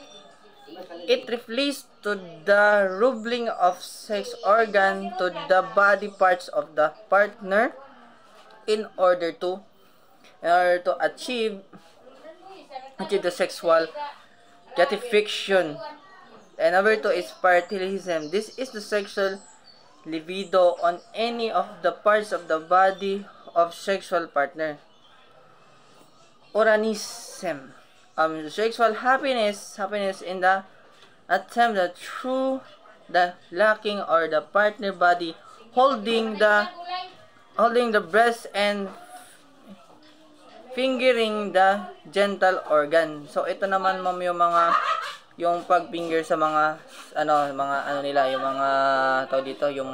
It refers to the rubbing of sex organ to the body parts of the partner in order to achieve the sexual gratification. And number 2 is parallelism. This is the sexual libido on any of the parts of the body of sexual partner. Oranism. Sexual happiness in the attempt that through the lacking or the partner body holding the breast and fingering the genital organ. So ito naman yung pag-finger sa mga nila, yung mga yung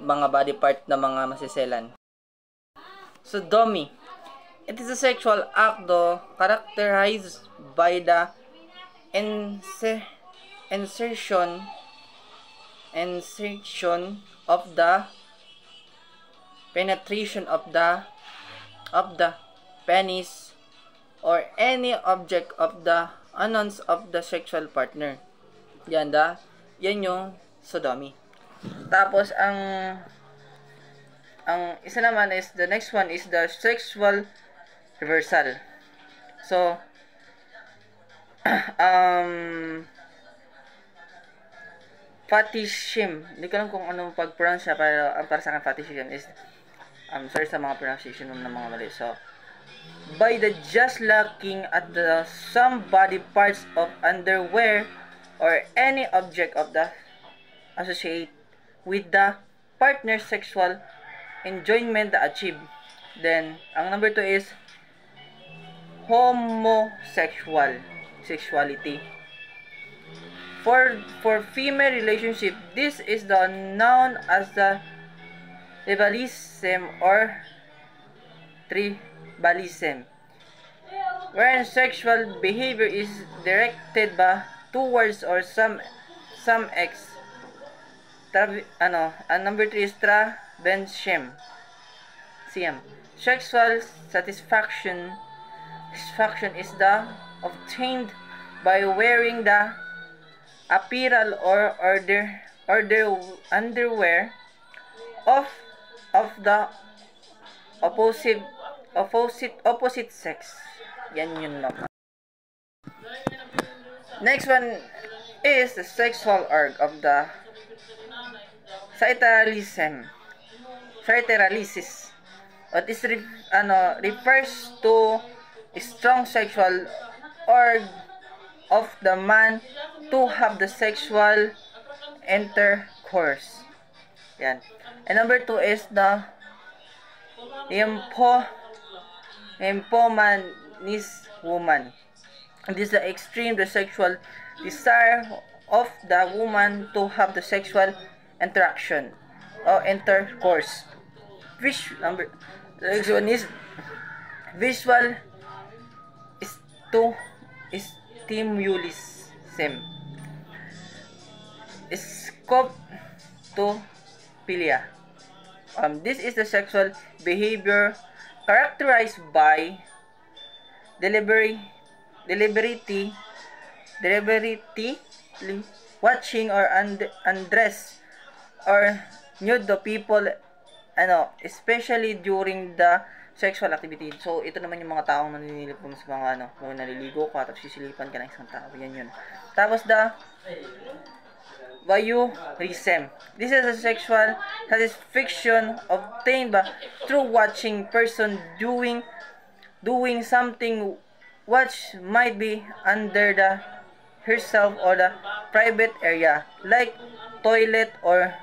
mga body part na mga masiselan. Sodomy. It is a sexual act characterized by the insertion of the penetration of the penis or any object of the anons of the sexual partner. Yan yung sodomy. Tapos ang isa naman is the next one is the sexual reversal. So fetishism. Hindi ko alam kung anong pag-pronounce siya, pero para sa akin fetishism is sorry sa mga pronunciation ng mga mali. So by the just looking at the some body parts of underwear or any object of the associate with the partner's sexual enjoyment achieved. Then ang number 2 is homosexuality. For female relationship, this is known as the tribalism or tribalism, wherein sexual behavior is directed towards or some ex. And number 3 is travenshim. Sexual satisfaction is obtained by wearing the apparel or underwear of the opposite sex. Yan yun lang. Next one is the sexual org of the clitoris. This refers to a strong sexual org of the man to have the sexual intercourse. Yan. And number 2 is the nymphomanist woman. This is the extreme the sexual desire of the woman to have the sexual interaction or intercourse. The next one is visual stimulism. Scoptophilia. This is the sexual behavior characterized by deliberately watching or undress or nude the people, especially during the sexual activity. So, ito naman yung mga taong naninilip mo sa mga kung naliligo ka, tapos sisilipan ka ng isang tao. Yan yun. Tapos the voyeurism. This is a sexual satisfaction obtained through watching person doing something which might be under herself or the private area, like toilet or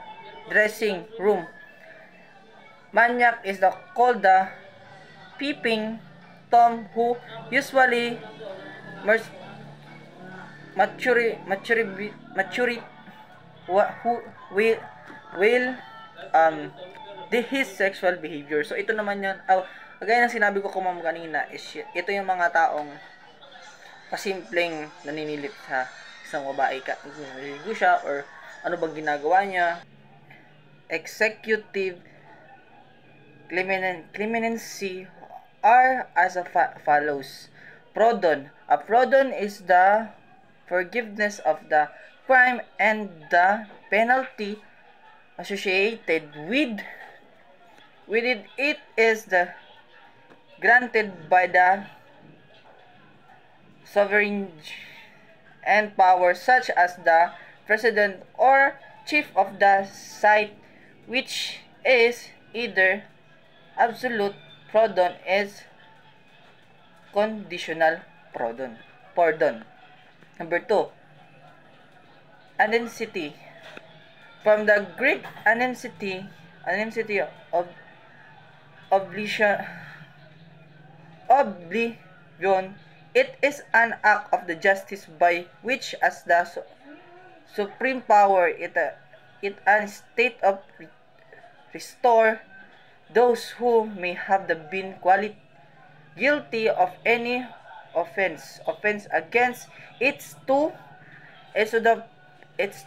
dressing room. Maniac is called the peeping Tom, who usually will his sexual behavior. So ito naman yan, kagaya ng sinabi ko kumam kanina, is ito yung mga taong pasimpleng naninilip sa isang babae, naliligo siya or ano bang ginagawa niya. Executive clemency are as follows. Pardon. A pardon is the forgiveness of the crime and the penalty associated with it. It is granted by the sovereign and power such as the president or chief of the state, which is either absolute pardon is conditional pardon. Number 2, anonymity. From the Greek anonymity of oblivion, it is an act of the justice by which, as the supreme power, it a state of restore those who may have been guilty of any offense against it's to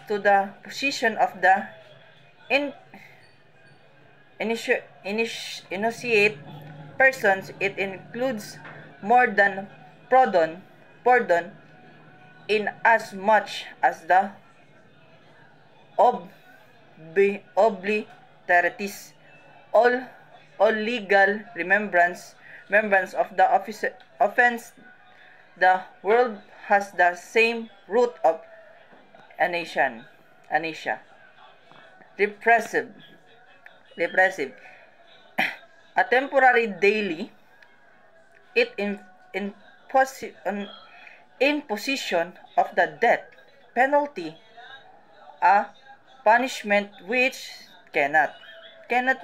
the position of the in initiate persons. It includes more than pardon in as much as the obliterities all legal remembrance of the offense. The world has the same root of anesia. Repressive. A temporary daily imposition of the death penalty, a punishment which cannot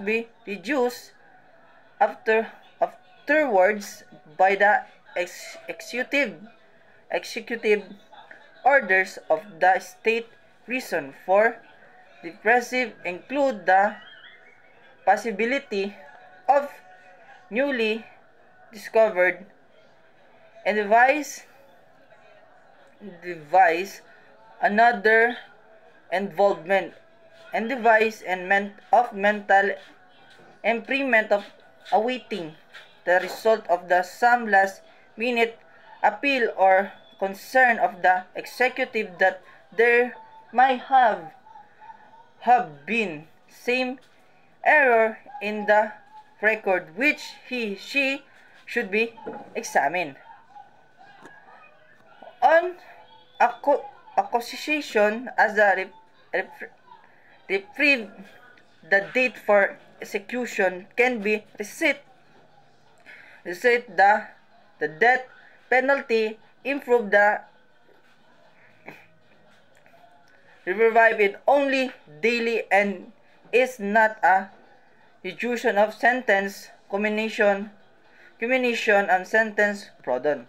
be reduced afterwards by the executive orders of the state. Reason for repressive include the possibility of newly discovered and devise another involvement and mental impairment of awaiting the result of some last minute appeal or concern of the executive that there might have been some error in the record which she should be examined. On accusation as a reprieve, the date for execution can be reset the death penalty, improve the revive it only daily, and is not a reduction of sentence, communication and sentence pardon.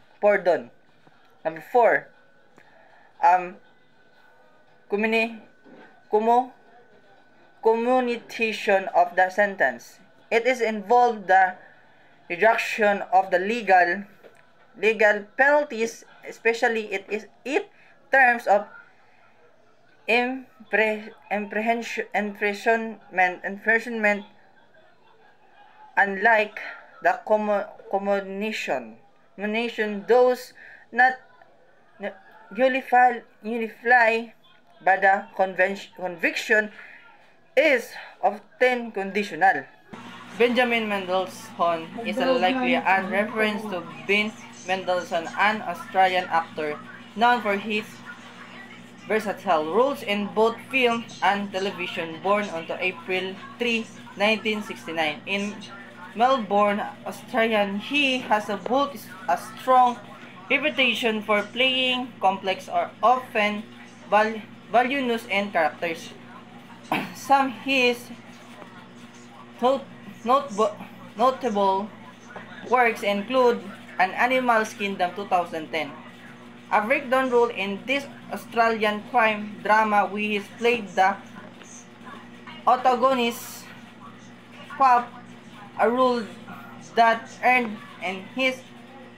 Number 4, commutation of the sentence. It is involved the reduction of the legal penalties, especially it terms of imprisonment, unlike the commutation, those not nullify by the conviction is often conditional. Benjamin Mendelssohn is likely a reference to Ben Mendelsohn, an Australian actor known for his versatile roles in both film and television, born on April 3, 1969. In Melbourne, Australia, he has built a strong reputation for playing complex or often voluminous characters. Some of his notable works include An Animal's Kingdom 2010, a breakdown role in this Australian crime drama where he played the antagonist Pop, a role that earned in his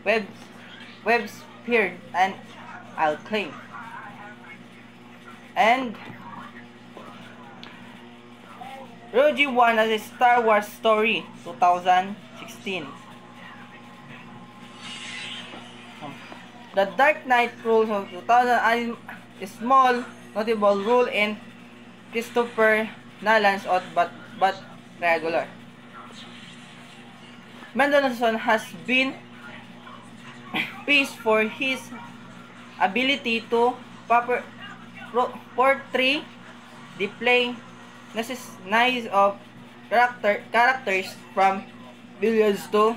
web period and acclaim. And Rogue One as a Star Wars Story 2016. The Dark Knight rules of 2000, a small notable role in Christopher Nolan's but regular. Mendelssohn has been praised for his ability to portray the play nice of characters from billiards to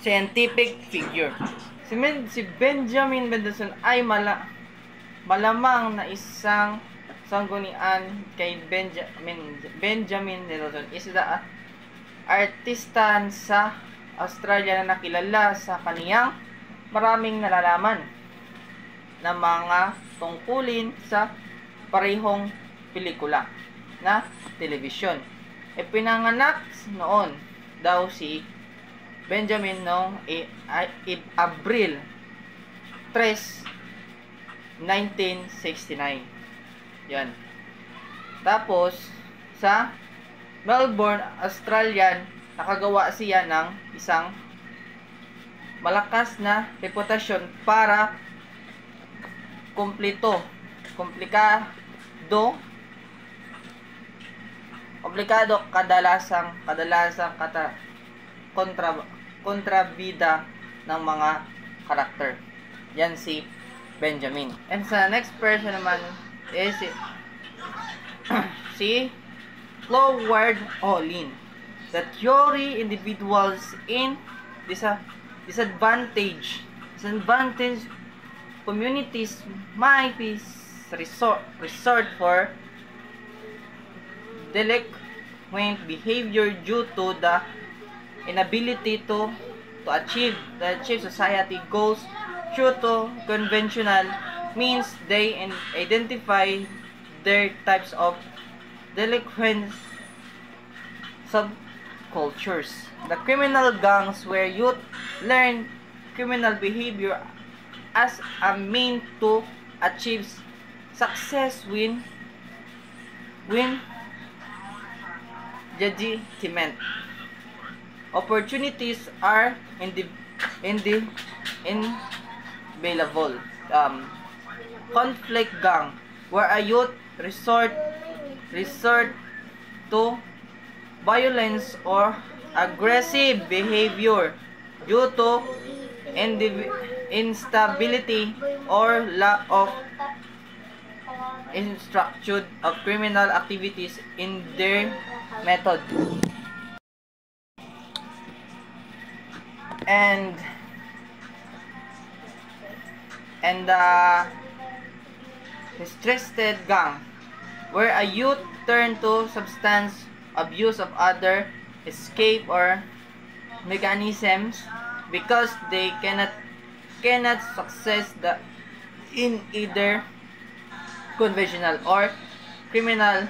scientific figure. Si Benjamin Mendelssohn ay malamang na isang sanggunian kay Benjamin Mendelssohn is the artista sa Australia na nakilala sa kaniyang maraming nalalaman na mga tungkulin sa parehong pelikula na telebisyon. Pinanganak noon daw si Benjamin noong Abril 1969. Yan. Tapos, sa Melbourne, Australian, nakagawa siya ng isang malakas na reputasyon para komplikado kadalasang kontrabida ng mga karakter. Yan si Benjamin. And sa next person naman is si Cloward Olin. The theory individuals in disadvantaged communities might be resort for delinquent behavior due to the inability to achieve society goals through to conventional means. They identify their types of delinquent subcultures. The criminal gangs where youth learn criminal behavior as a means to achieve success when legitimate opportunities are available. Conflict gang where a youth resort to violence or aggressive behavior due to instability or lack of instruction of criminal activities in their method. And distrusted gang where a youth turn to substance abuse of other escape or mechanisms because they cannot success in either conventional or criminal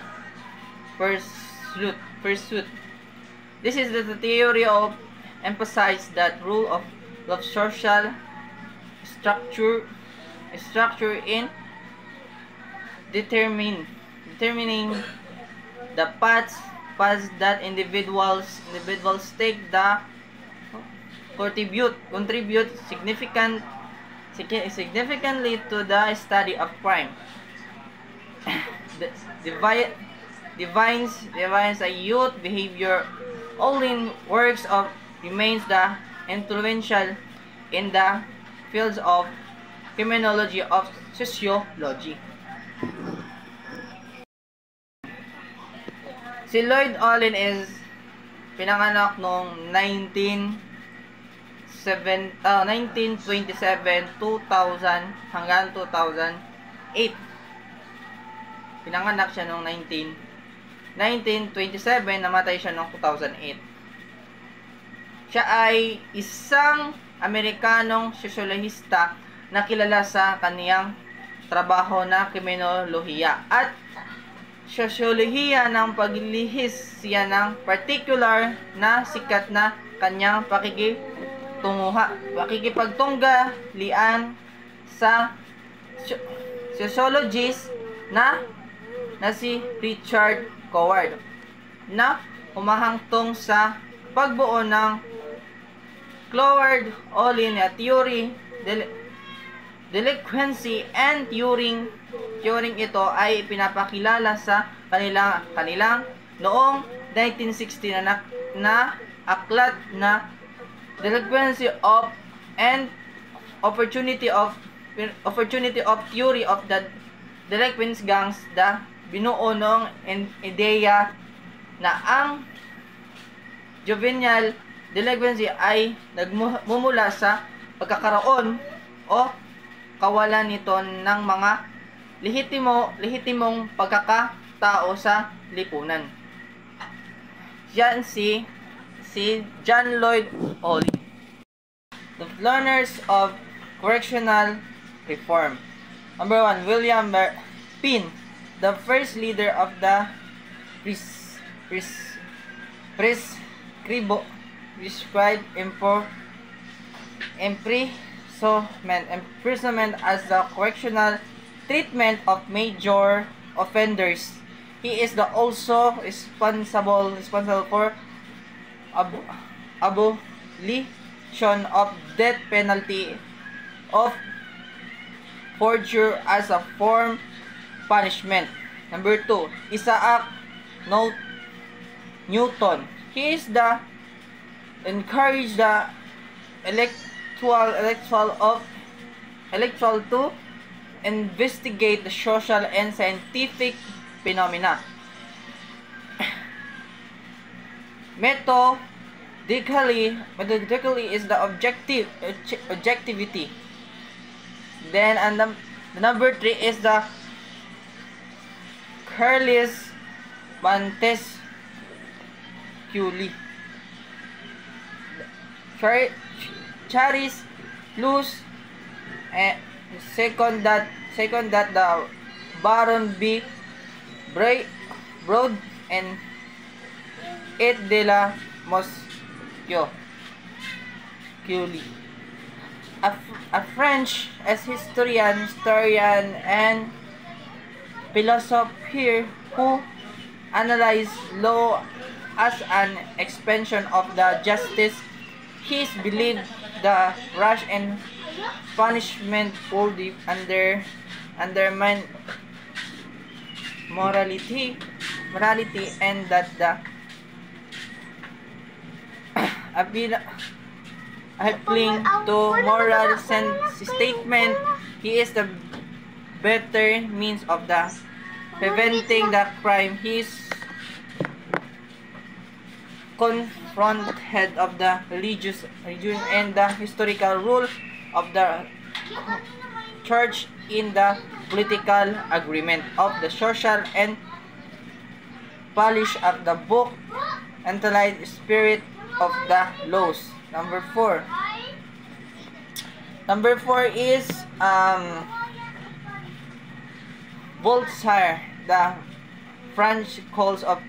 pursuit. This is the theory of emphasize that rule of social structure in determining the paths that individuals take the contribute significantly to the study of crime. Defines a youth behavior. Olin works of remains the influential in the fields of criminology of sociology. Si Lloyd Olin is pinanganak noong 1927, 2000 hanggang 2008. Pinanganak siya noong 1927, namatay siya noong 2008. Siya ay isang Amerikanong sosyologista na kilala sa kaniyang trabaho na kriminolohiya at sosyolohiya ng paglihis. Siya ng particular na sikat na kanyang pakikipagtunggalian sa sociologist na si Richard Coward na humahantong sa pagbuo ng Cloward Olin theory, delinquency and turing ito ay pinapakilala sa kanilang noong 1960 na aklat na Delinquency of and opportunity of theory of the delinquent gangs. The binuo ng ideya na ang juvenile delinquency ay nagmumula sa pagkakaroon o kawalan nito ng mga lehitimong pagkakatao sa lipunan. Yan si John Lloyd Olin. The learners of correctional reform. Number 1, William Penn, the first leader of the prescribed imprisonment as the correctional treatment of major offenders. He is also responsible for abolition of death penalty of torture as a form punishment. Number 2, Isaac Newton. He is the encouraged the electoral to investigate the social and scientific phenomena. Methodically is the objectivity. Then and the number 3 is the Carlis Montesquieu. Charis Luz second that the Baron B. Broad and Et de la Mosquio. A French as historian and philosopher who analyzed law as an expansion of the justice. He is believed the rush and punishment would undermine morality and that the appealing to moral statement, he is the better means of the preventing the crime. He is confronted of the religion and the historical role of the church in the political agreement of the social and polish of the book entitled Spirit of the Laws. Number 4 is Voltaire, the French calls of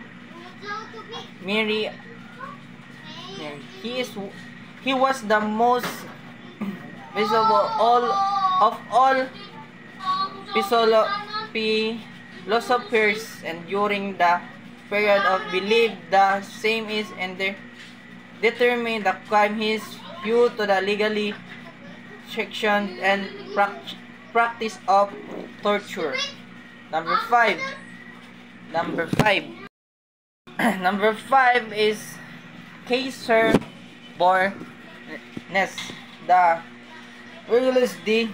Mary. He was the most visible of all philosophers, and during the period of belief the same is and determine the crime. His view to the legally section and practice of torture. Number 5 is Kaiser Bornes, the Regulus de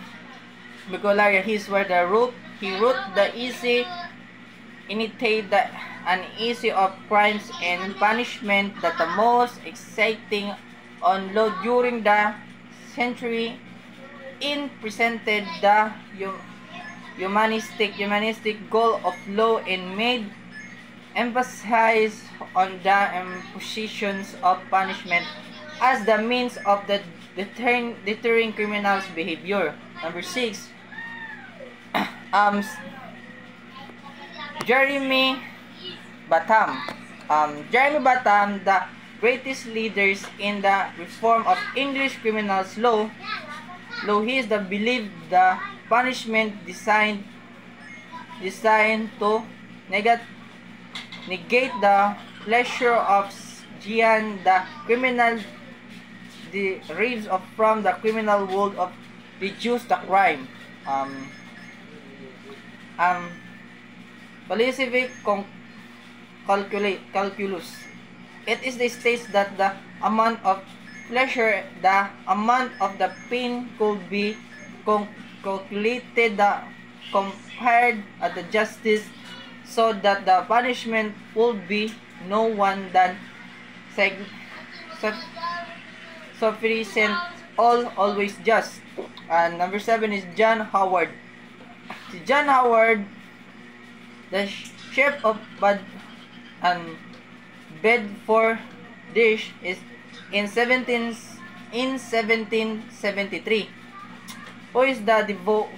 Bicolaria. He wrote the easy imitate the uneasy of crimes and punishment that the most exciting on law during the century in presented the humanistic goal of law and made emphasis on the impositions of punishment as the means of the deterring criminals' behavior. Number 6, Jeremy Bentham. Jeremy Bentham, the greatest leaders in the reform of English criminal law. He is the believed the punishment designed to negate the pleasure of Gian, the criminal derives from the criminal world of reduce the crime. Philosophic calculus. It is the state that the amount of pleasure, the amount of the pain could be calculated, compared at the justice, so that the punishment would be no one than sufficient, always just. And number 7 is John Howard. John Howard, the chef of Bedfordshire, is in 1773,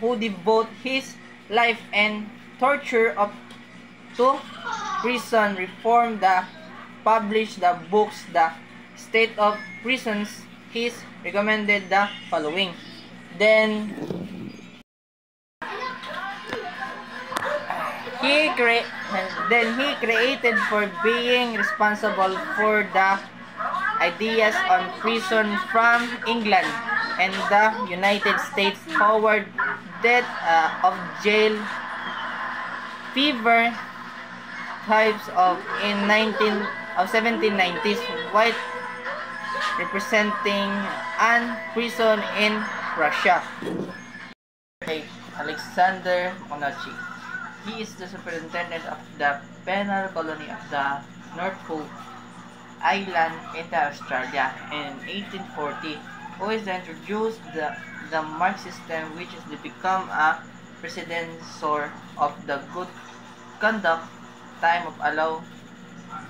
who devote his life and torture to prison reform, published the books The State of Prisons. He recommended the following: Then he created for being responsible for the ideas on prison from England and the United States toward death of jail fever types of in 1790s white representing an prison in Russia. Alexander Monachi. He is the superintendent of the penal colony of the North Island in Australia in 1840, who is introduced the mark system, which is to become a predecessor of the good conduct, time of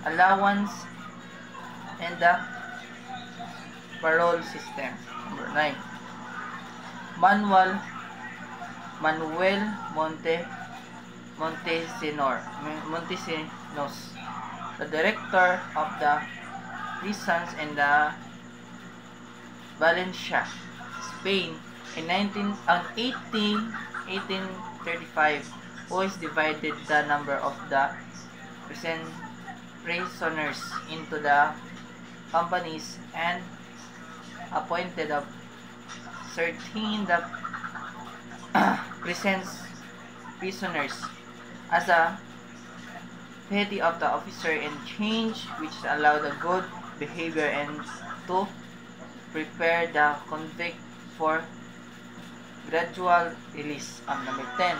allowance, and the parole system. Number 9. Manuel Montesinos, the director of the prisons in the Valencia, Spain in 1835, who is divided the number of the prisoners into the companies and appointed of 13 the prisoners as a petty of the officer in change, which allowed a good behavior and to prepare the convict for gradual release. Number 10.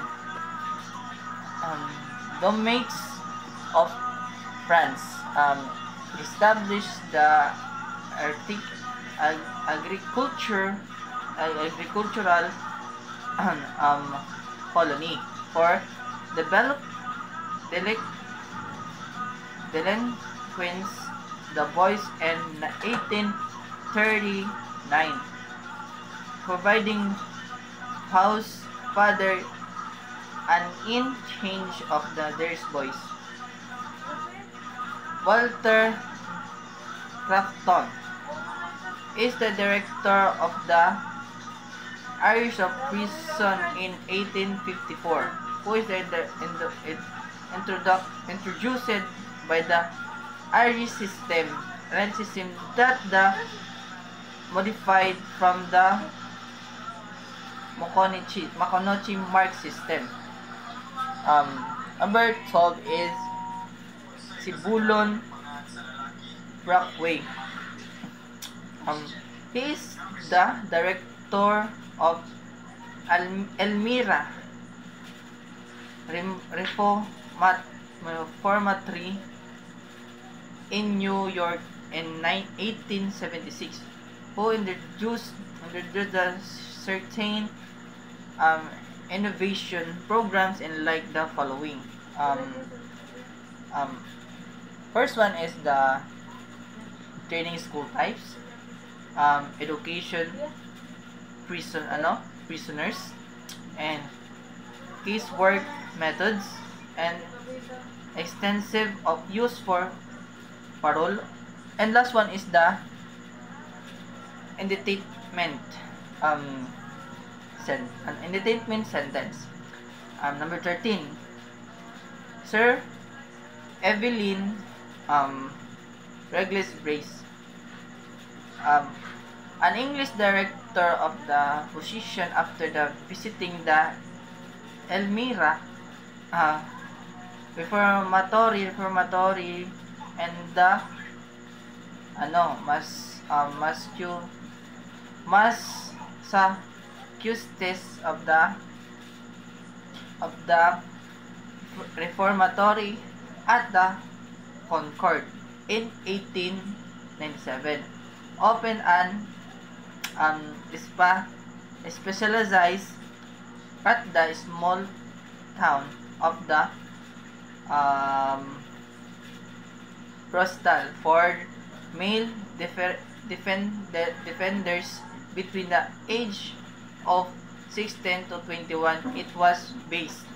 Domates of France established the agricultural colony for delinquents, the boys in 1839, providing house, father, and in change of their boys. Walter Crafton is the director of the Irish prison in 1854, who is introduced by the Irish system that the modified from the Maconochie mark system. Number 12 is Zebulon Brockway. He is the director of Elmira Reformatory in New York in 1876, who introduced the certain innovation programs in like the following. First one is the training school types, education prisoners, and casework methods, and extensive of use for parole. And last one is the indictment sentence. Number 13, Sir Evelyn Reglis Brace, an English director of the position after the visiting the Elmira reformatory and the Massachusetts of the reformatory at the Concord in 1897, opened an specialized at the small town of the Bristol for male defenders between the age of 16 to 21. It was based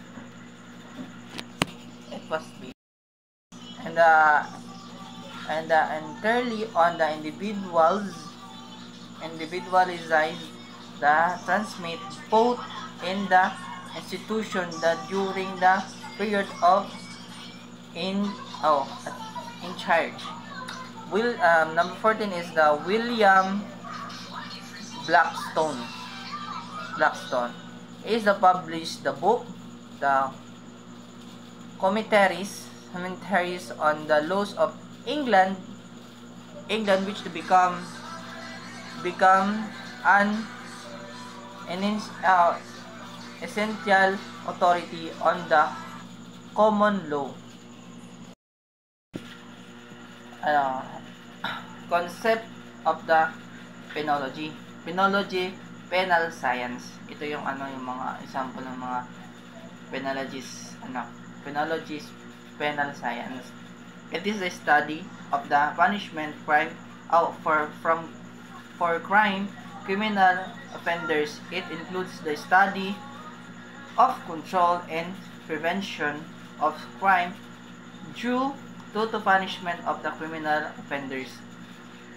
entirely on the individualized the transmit both in the institution that during the period of in charge. Number 14 is the William Blackstone. Is the published the book, the commentaries on the laws of England, which to become an essential authority on the common law. Concept of the penology, penal science. Ito yung yung mga example ng mga penologies, penal science. It is a study of the punishment for crime criminal offenders. It includes the study of control and prevention of crime due to the punishment of the criminal offenders.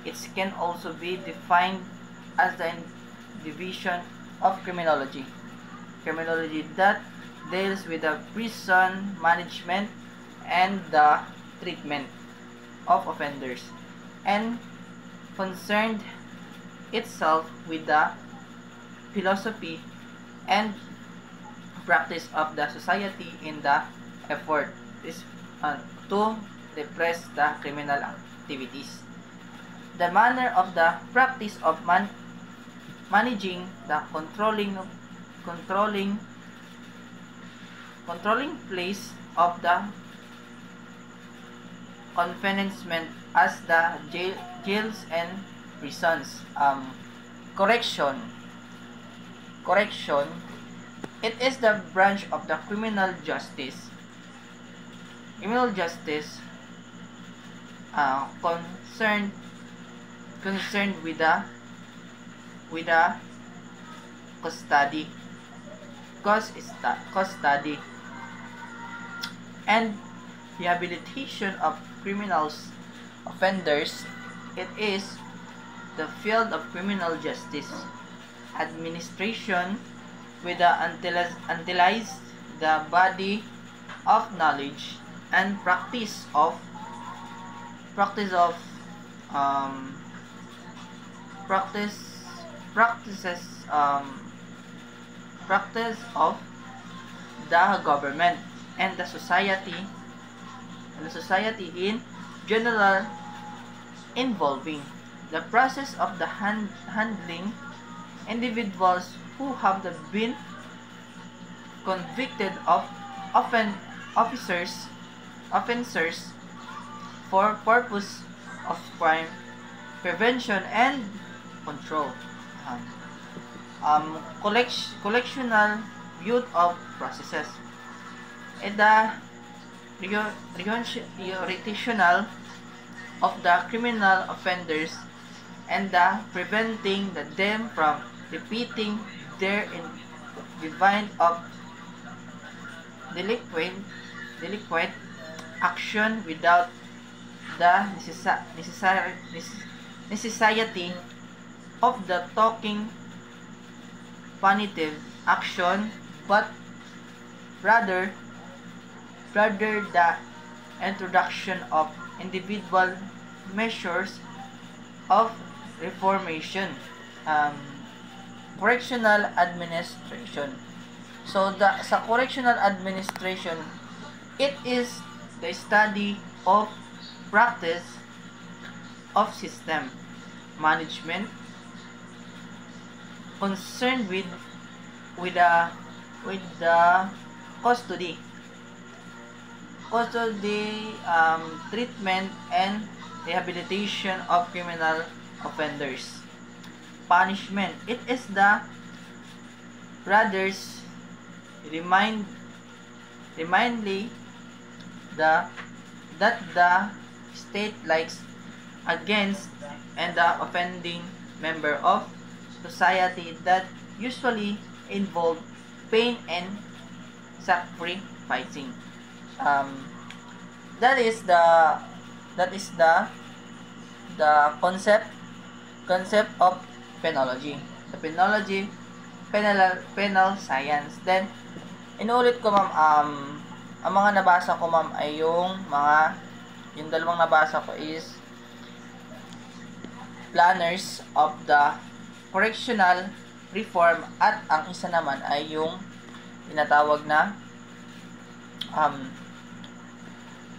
It can also be defined as the division of criminology that deals with the prison management and the treatment of offenders, and concerned itself with the philosophy and practice of the society in the effort to repress the criminal activities. The manner of the practice of managing the controlling place of the confinement as the jails and prisons. Correction. It is the branch of the criminal justice. Concerned with the custody and rehabilitation of criminals offenders. It is the field of criminal justice administration with the utilized the body of knowledge and practice of the government and the society in general, involving the process of the handling individuals who have been convicted of offenses for purpose of crime prevention and control. Collectional view of processes. The retentional of the criminal offenders and the preventing them from repeating their divine of delinquent action without the necessity of the talking punitive action, but rather the introduction of individual measures of reformation. Correctional administration. So sa correctional administration, it is the study of practice of system management concerned with the custody, treatment and rehabilitation of criminal offenders. Punishment. It is the brothers remindly that the state likes against and the offending member of society that usually involve pain and sacrificing. That is the concept of penology. the penology, penal science. Then, inulit ko ma'am, ang mga nabasa ko ma'am ay yung dalawang nabasa ko is planners of the correctional reform, at ang isa naman ay yung tinatawag na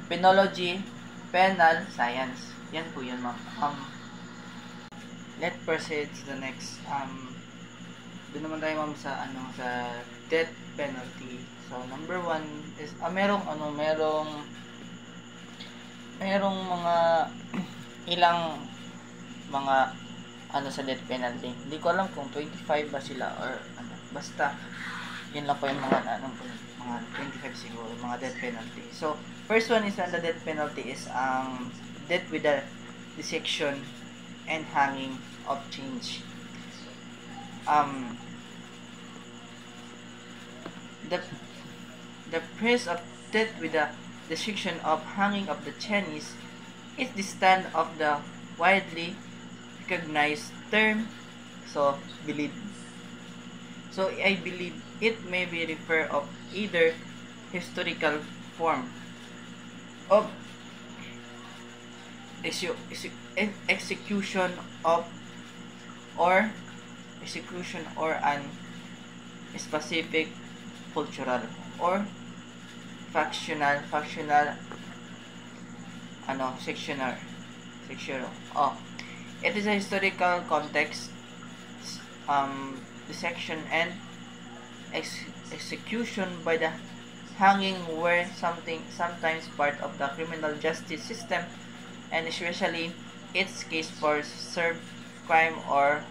penology, penal science. Yan po yun ma'am. Let's proceed to the next. Doon naman tayo ma'am sa death penalty. So number 1 is merong mga ilang mga sa death penalty. Hindi ko alam kung 25 ba sila or basta yun lang po yung mga 25 siguro, mga death penalty. So first one is the death penalty is death with the dissection and hanging of change. The price of death with the dissection of hanging of the Chinese is the stand of the widely recognized term. So I believe it may be refer of either historical form of execution or an specific cultural or factional sectional. It is a historical context, dissection and execution by the hanging were sometimes part of the criminal justice system, and especially its case for served crime or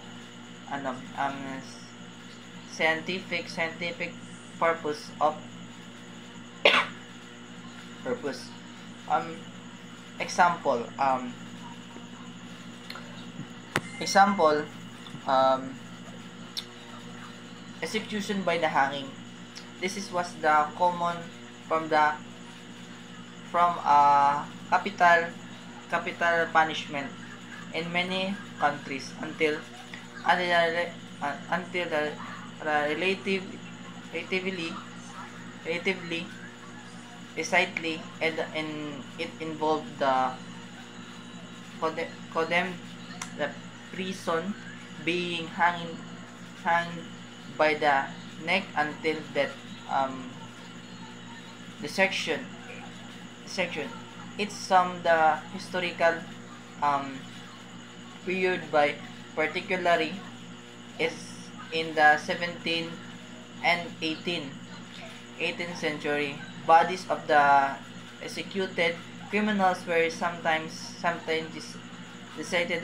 scientific purpose. Example, execution by the hanging. This was the common from capital punishment in many countries until the relatively recently, and it involved the condemned the prison being hanged by the neck until death. The section it's the historical period by particularly is in the 17th and 18th century. Bodies of the executed criminals were sometimes decided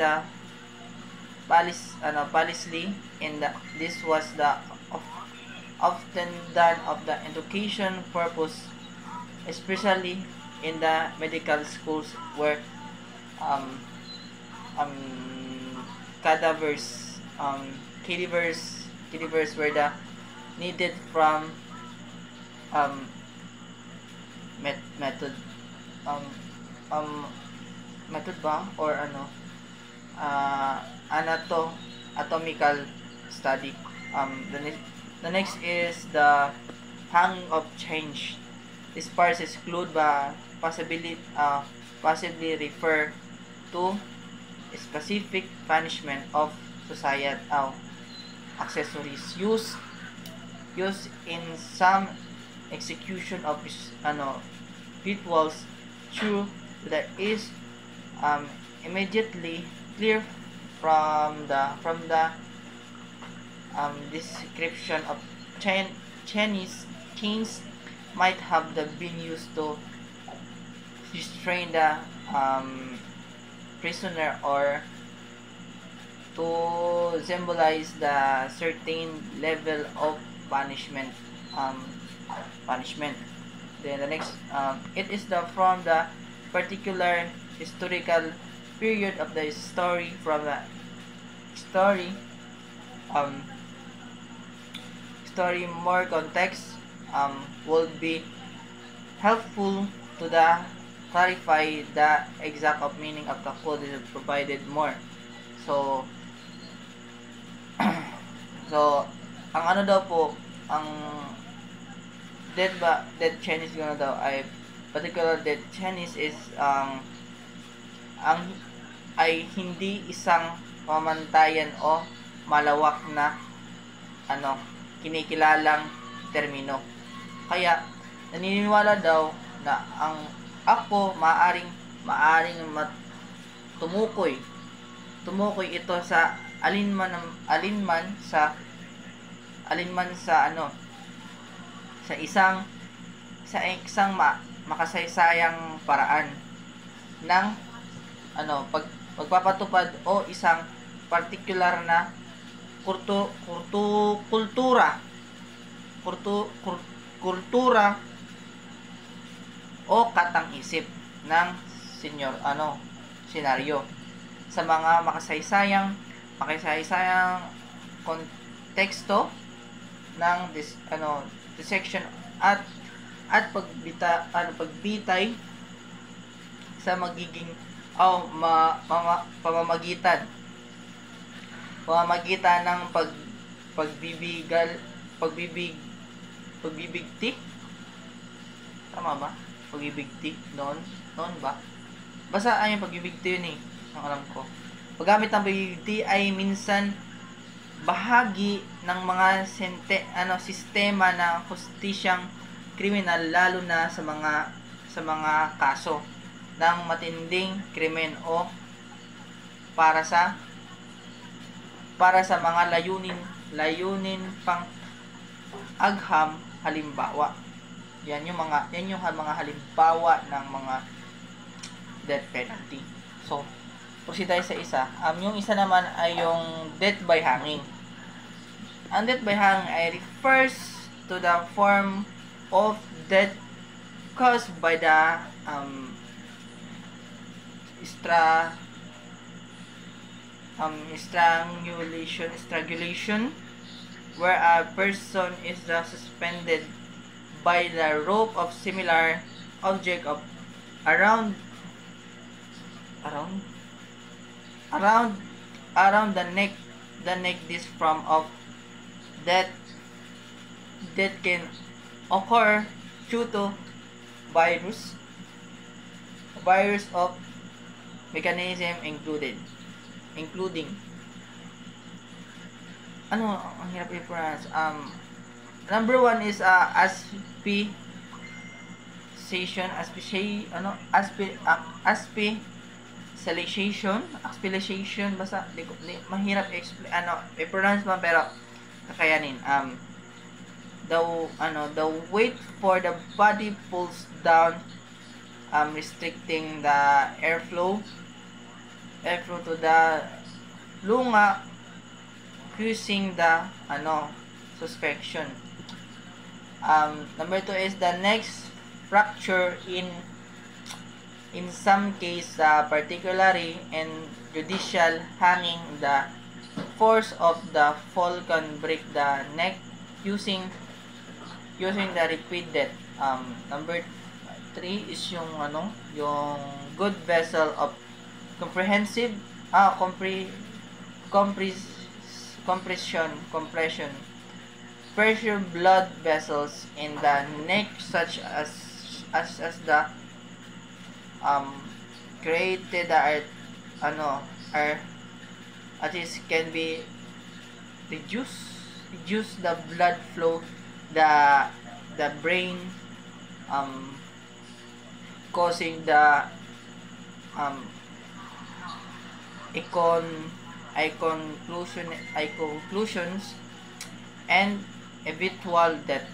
palisly, and this was often done of the education purpose, especially in the medical schools where cadavers were needed from method ba or anatomical study. The next is the hanging of change. This part is include possibly refer to a specific punishment of societal accessories used in some execution of rituals. True, that is immediately clear from the description of Chinese kings might have been used to restrain the prisoner or to symbolize the certain level of punishment. Then the next, it is from the particular historical period of the story. From the story more context would be helpful to clarify the exact of meaning of the code is provided more. So So, ang ano daw po, ang dead Chinese guna daw ay particular dead Chinese is ang ay hindi isang pamantayan o malawak na kinikilalang termino. Kaya naniniwala daw na ang ako maaring tumukoy ito sa alinman sa isang makasaysayang paraan ng pagpapatupad o isang particular na kultura o katang-isip ng senaryo sa mga makasaysayang konteksto ng dissection at pagbitay sa magiging pamamagitan ng pagbibigti. Tama ba? Pagbibigti noon ba? Basta ay pagbibigti yun ang alam ko. Paggamit ng pagbibigti ay minsan bahagi ng mga sistema ng hustisyang kriminal, lalo na sa mga kaso ng matinding krimen o para sa mga layunin pang agham. Halimbawa, yan yung mga halimbawa ng mga death penalty. So, proceed tayo sa isa. Yung isa naman ay yung death by hanging. Ang death by hanging ay refers to the form of death caused by the strangulation, where a person is suspended by the rope of similar object of around the neck. This form of death can occur due to virus of mechanism including ang hirap i-pronounce. Number 1 is asphyxiation, basta mahirap i-pronounce man, pero kakayanin. The weight for the body pulls down, restricting the airflow to the lunga, causing the suspension. Number 2 is the neck fracture in some case, particularly in judicial hanging. The force of the fall can break the neck using the repeated. Number 3 is yung good vessel of compression, pressure blood vessels in the neck, such as the created can be reduce the blood flow the brain, causing the conclusions and eventual death.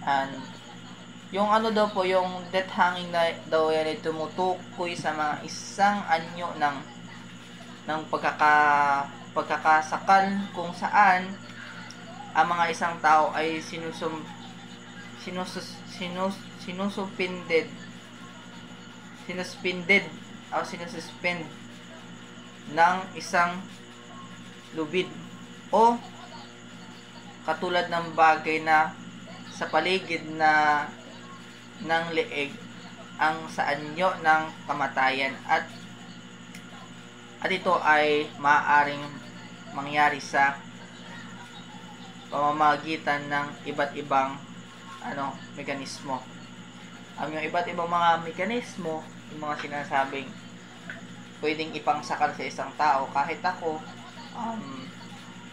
And yung daw po, yung death hanging na daw yan ay tumutukoy sa mga isang anyo ng pagkakasakal kung saan ang mga isang tao ay sinususpend ng isang lubid o katulad ng bagay na sa paligid ng leeg ang sa anyo ng kamatayan, at ito ay maaaring mangyari sa pamamagitan ng iba't ibang mekanismo. Yung iba't ibang mga mekanismo, yung mga sinasabing pwedeng ipangsakal sa isang tao. Kahit ako,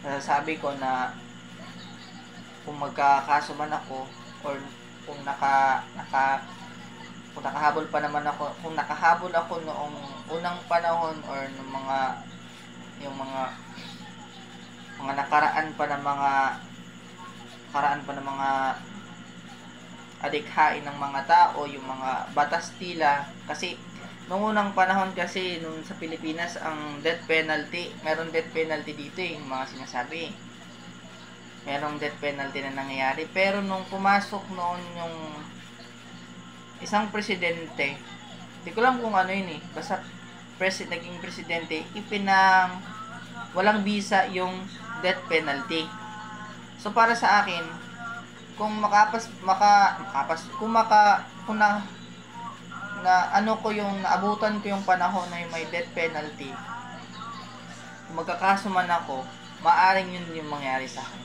nasasabi ko na kung magkakaso man ako, or kung nakahabol pa naman ako, kung nakahabol ako noong unang panahon, or ng yung mga nakaraan pa ng mga adikhain ng mga tao, yung mga batas tila. Kasi noong unang panahon kasi nung sa Pilipinas, ang death penalty, meron death penalty dito yung mga sinasabi. Merong death penalty na nangyayari. Pero nung pumasok noon yung isang presidente, hindi ko lang kung ano yun basta naging presidente, walang visa yung death penalty. So para sa akin, kung naabutan ko yung panahon na yung may death penalty, kung magkakaso man ako, maaring yun yung mangyari sa akin.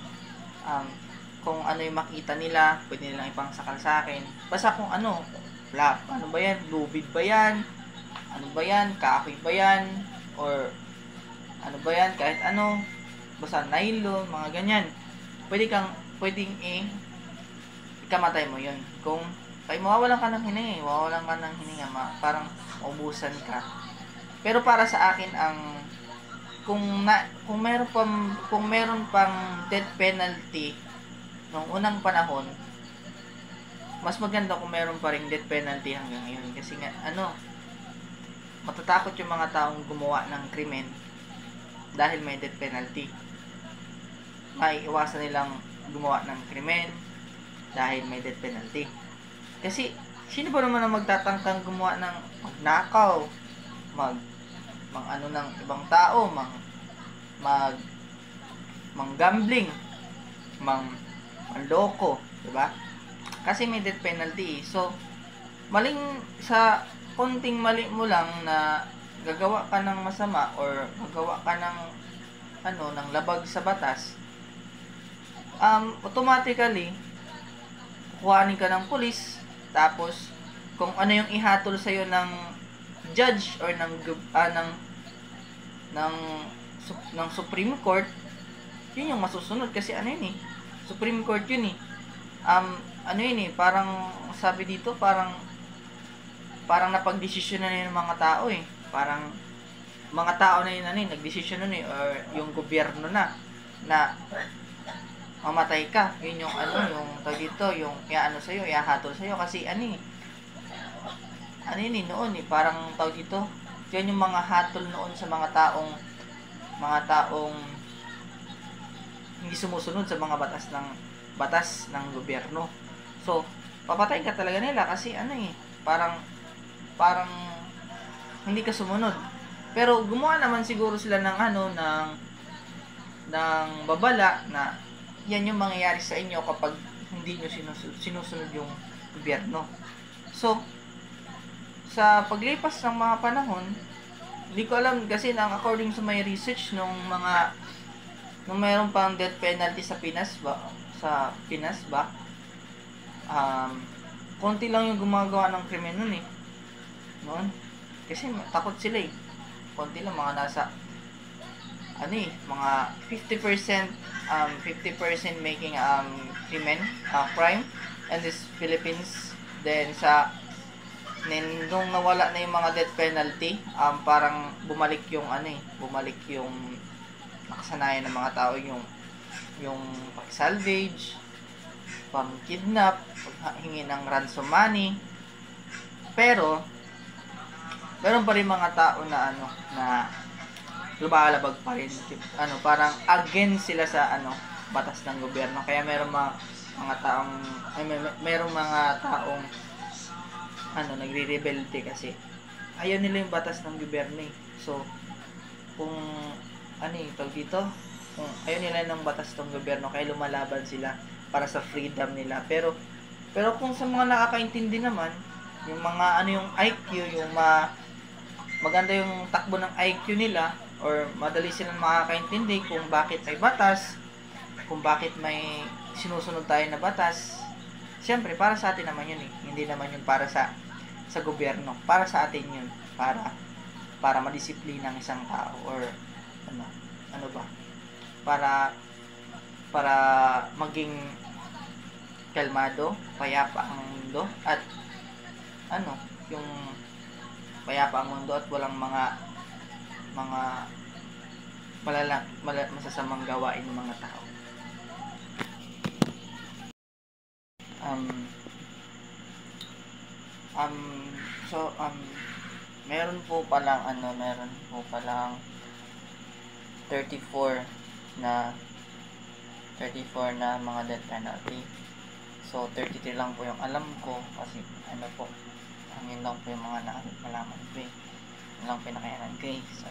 Kung ano yung makita nila, pwede nilang ipangsakal sa akin. Basta kung ano ba yan? Lubid ba yan? Ano ba yan? Kahoy ba yan? Or ano ba yan? Kahit ano. Basta nylon, mga ganyan. Pwedeng ikamatay mo yun. Kung mawawalan ka ng hininga, parang maubusan ka. Pero para sa akin, kung meron pang death penalty nung unang panahon, mas maganda kung meron pa ring death penalty hanggang ngayon. Kasi nga, matatakot yung mga taong gumawa ng krimen dahil may death penalty. May iwasan nilang gumawa ng krimen dahil may death penalty. Kasi, sino ba naman ang magtatangkang gumawa ng magnakaw, ng ibang tao, gambling, manloko, diba? Kasi may death penalty. So, konting mali mo lang na gagawa ka ng masama or gagawa ka ng labag sa batas, automatically kukuhanin ka ng pulis, tapos kung ano yung ihatol sa'yo ng judge or ng Supreme Court, yun yung masusunod. Kasi Supreme Court yun parang sabi dito, parang napagdesisyon na ng mga tao parang mga tao na yun nagdesisyon nun or yung gobyerno na mamatay ka. Yun yung yung sa'yo, ihahatol sa'yo. Kasi noon parang yan yung mga hatol noon sa mga taong hindi sumusunod sa mga batas ng gobyerno. So, papatay ka talaga nila kasi parang hindi ka sumunod. Pero gumawa naman siguro sila ng babala na yan yung mangyayari sa inyo kapag hindi nyo sinusunod yung gobyerno. So, sa paglipas ng mga panahon, hindi ko alam kasi according sa my research nung mayroon pang death penalty sa Pinas ba, konti lang yung gumagawa ng krimen noon kasi takot sila konti lang, mga nasa mga 50% making crime in this Philippines. Then nung nawala na yung mga death penalty, parang bumalik yung nakasanayan ng mga tao, yung pag-salvage, pang-kidnap, paghingi ng ransom money. Pero meron pa rin mga tao na lumalabag pa rin, parang against sila sa batas ng gobyerno. Kaya merong mga taong nagre-rebelte kasi ayaw nila yung batas ng gobyerno So, kung kung ayaw nila ng batas ng gobyerno, kaya lumalaban sila para sa freedom nila. Pero kung sa mga nakakaintindi naman, yung mga yung IQ, yung maganda yung takbo ng IQ nila, or madali silang makakaintindi kung bakit may batas, kung bakit may sinusunod tayo na batas, siyempre para sa atin naman yun eh. Hindi naman yun para sa gobyerno, para sa atin yun, para madisiplina ng isang tao, or ano ba, para maging kalmado, payapa ang mundo, at yung payapa ang mundo at walang mga masasamang gawain ng mga tao. Meron po palang 34 na mga death penalty. So 33 lang po yung alam ko, kasi yun lang po yung mga nalaman ko eh. Yun lang pinakayanan ko eh. So,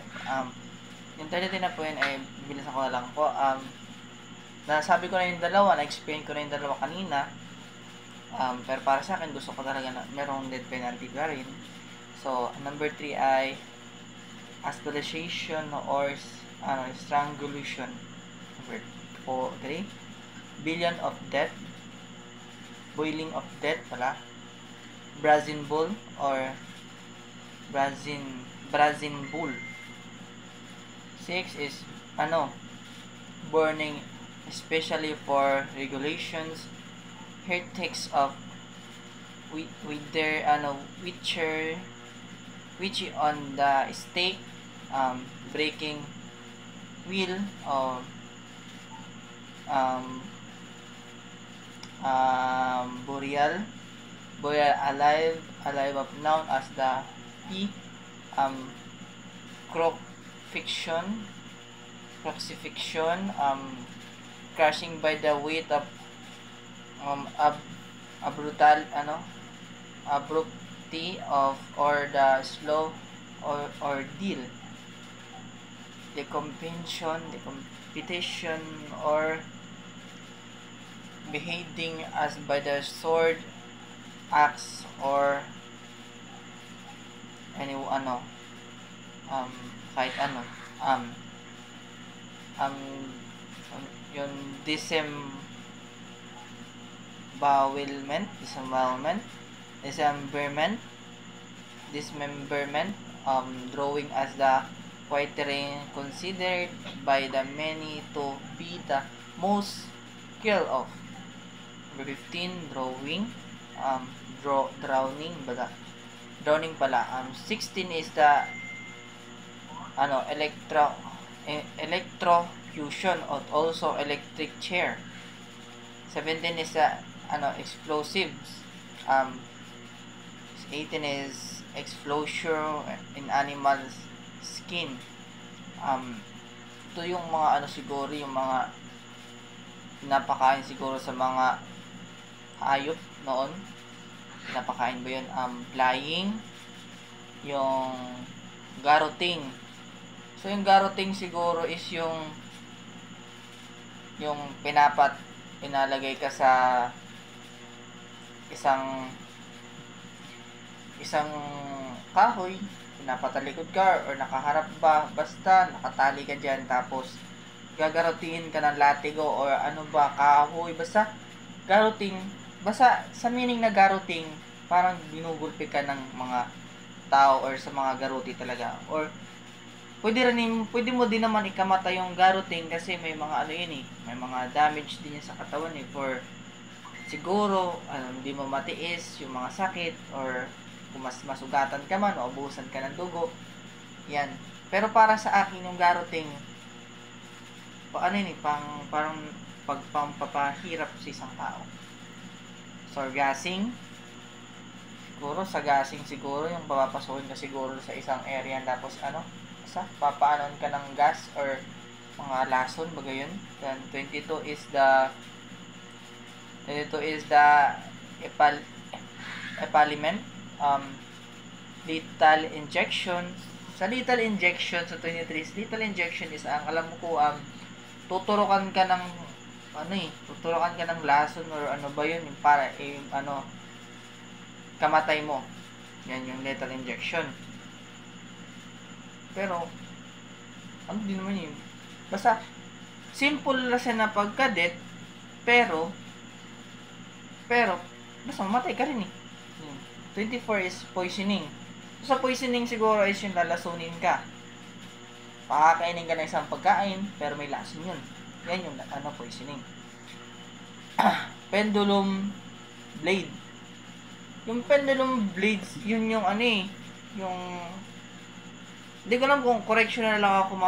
yung 33 na po yun ay bilisan ko na lang po. Nasabi ko na yung dalawa, na-explain ko na yung dalawa kanina. Pero para sa akin, gusto ko talaga na merong death penalty pa rin. So, number 3 ay asphyxiation or strangulation. Number 3, billion of death, boiling of death pala, Brazil bull or Brazil bull. 6 is burning, especially for regulations, heretics of with their which on the stake, breaking will or burial alive of known as the crucifixion, crushing by the weight of a brutal abruptly of or the slow or ordeal, decapitation or beheading as by the sword, axe or kahit yung dismemberment, drawing as the criteria considered by the many to be the most kill of. Number 15, drowning pala. 16 is the electrocution or also electric chair. 17 is the explosives. 18 is explosion in animals skin. Ito yung mga siguro yung mga pinapakain siguro sa mga hayop noon. Pinapakain ba yun? Flying, yung garroting. So yung garroting siguro is yung pinalagay ka sa isang kahoy, pinapatalikod ka or nakaharap ba, basta nakatali ka dyan, tapos gagarotingin ka ng latigo or kahoy, basta garroting, basta sa meaning na garroting, parang binugulpi ka ng mga tao or sa mga garoti talaga, or pwede mo din naman ikamata yung garroting kasi may mga may mga damage din yan sa katawan for siguro hindi mo matiis yung mga sakit, or kung masugatan ka man o ubusan ka ng dugo yan. Pero para sa akin yung garroting parang pagpampahirap sa isang tao. So gasing siguro yung papapasukin ka siguro sa isang area, tapos papaanon ka ng gas or mga lason baga yun. Then 22 is the epalement, lethal injection. Sa lethal injection sa 23, lethal injection is alam mo ko tuturukan ka ng lason or ba yun para kamatay mo. Yan yung lethal injection. Pero din naman yun, basta simple lang siya na pagka-death, pero basta mamatay ka rin eh. 24 is poisoning. So, sa poisoning siguro is yung lalasunin ka. Pakakainin ka ng isang pagkain, pero may lason yun. Yan yung poisoning. Pendulum blade. Yung pendulum blades, yun yung yung hindi ko alam kung correctional lang ako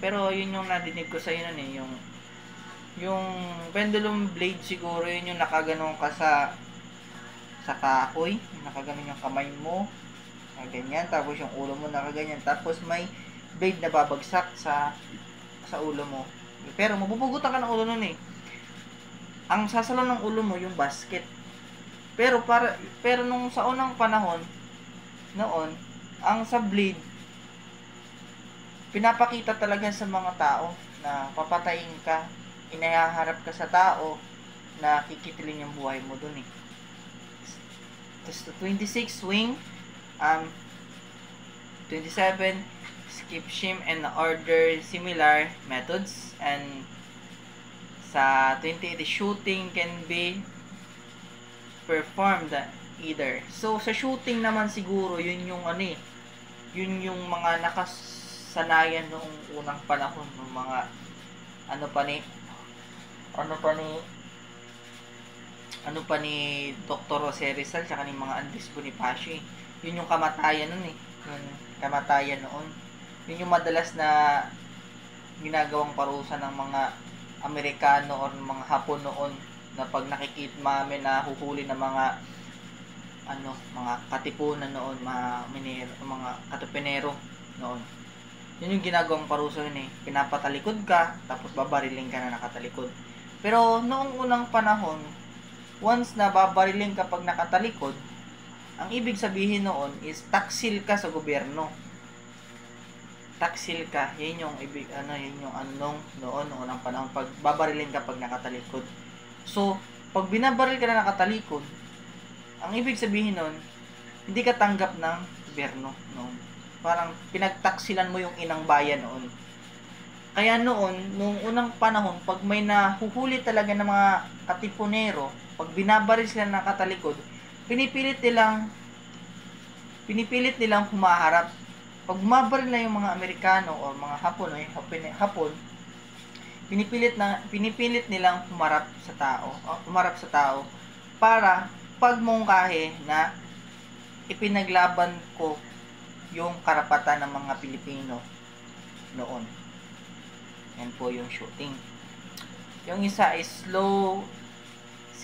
pero yun yung nadinig ko sa yun yung pendulum blade siguro yun yung nakaganong ka sa kahoy, nakaganon yung kamay mo, ganyan, tapos yung ulo mo nakaganyan, tapos may blade na babagsak sa ulo mo. Pero mapupugutan ka ng ulo nun eh. Ang sasalon ng ulo mo yung basket. Pero nung sa unang panahon noon, ang sa blade pinapakita talaga sa mga tao na papatayin ka, inahaharap ka sa tao na kikitilin yung buhay mo dun eh. Tapos 26 swing, 27 skip shim and order similar methods, and sa 28 shooting can be performed either. So sa shooting naman siguro yun yung yun yung mga nakasanayan noong unang panahon ng mga pa ni Dr. Jose Rizal tsaka ni mga Andres Bonifacio. Yun yung kamatayan nun eh. Yun kamatayan noon. Yun yung madalas na ginagawang parusa ng mga Amerikano or mga Hapon noon, na pag nakikita namin na huhuli ng mga katipunan noon, mga katupenero noon. Yun yung ginagawang parusa yun eh. Pinapatalikod ka, tapos babariling ka na nakatalikod. Pero noong unang panahon, once na babariling ka pag nakatalikod, ang ibig sabihin noon is taksil ka sa gobyerno. Taksil ka, yun yung noong unang panahon, pag babariling ka pag nakatalikod. So, pag binabaril ka na nakatalikod, ang ibig sabihin noon, hindi ka tanggap ng gobyerno noon. Parang pinagtaksilan mo yung inang bayan noon. Kaya noon, nung unang panahon, pag may nahuhuli talaga ng mga katipunero, pag binabaril sila nakatalikod, pinipilit nilang humaharap. Pag bumabaril na yung mga Amerikano o mga Hapon, pinipilit nilang humarap sa tao para pagmungkahi na ipinaglaban ko yung karapatan ng mga Pilipino noon. Yan po yung shooting. Yung isa is slow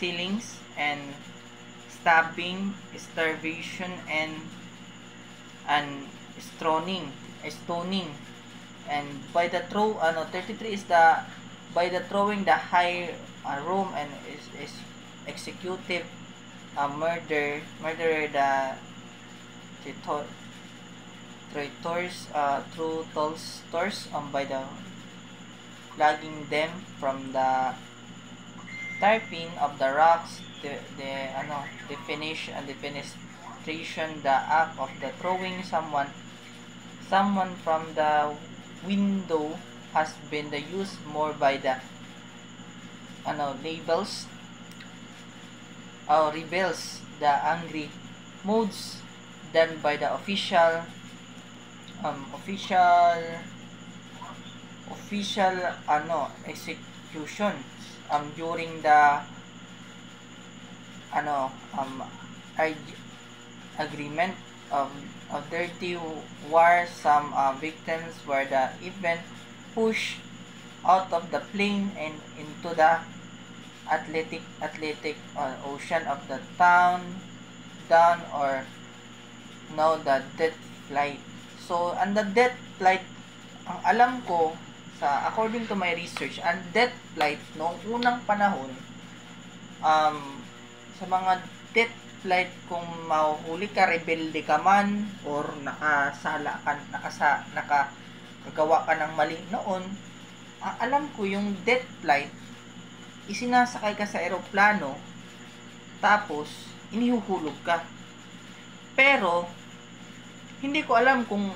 killings and stabbing, starvation, and stoning. And by the 33 is by the throwing the high room, and is executive murderer the traitors through tollstores by the flogging them from the tarping of the rocks, the definition the act of the throwing someone from the window has been the used more by the rebels, the angry modes, than by the official executions during the agreement of dirty war. Some victims were even pushed out of the plane and into the athletic ocean of the town down, or the death flight. So, ang the death flight, ang alam ko, according to my research, ang death flight noong unang panahon, sa mga death flight, kung mahuhuli ka, rebelde ka man, or nakagawa ka ng mali noon, ang alam ko yung death flight, isinasakay ka sa eroplano, tapos inihuhulog ka. Pero hindi ko alam kung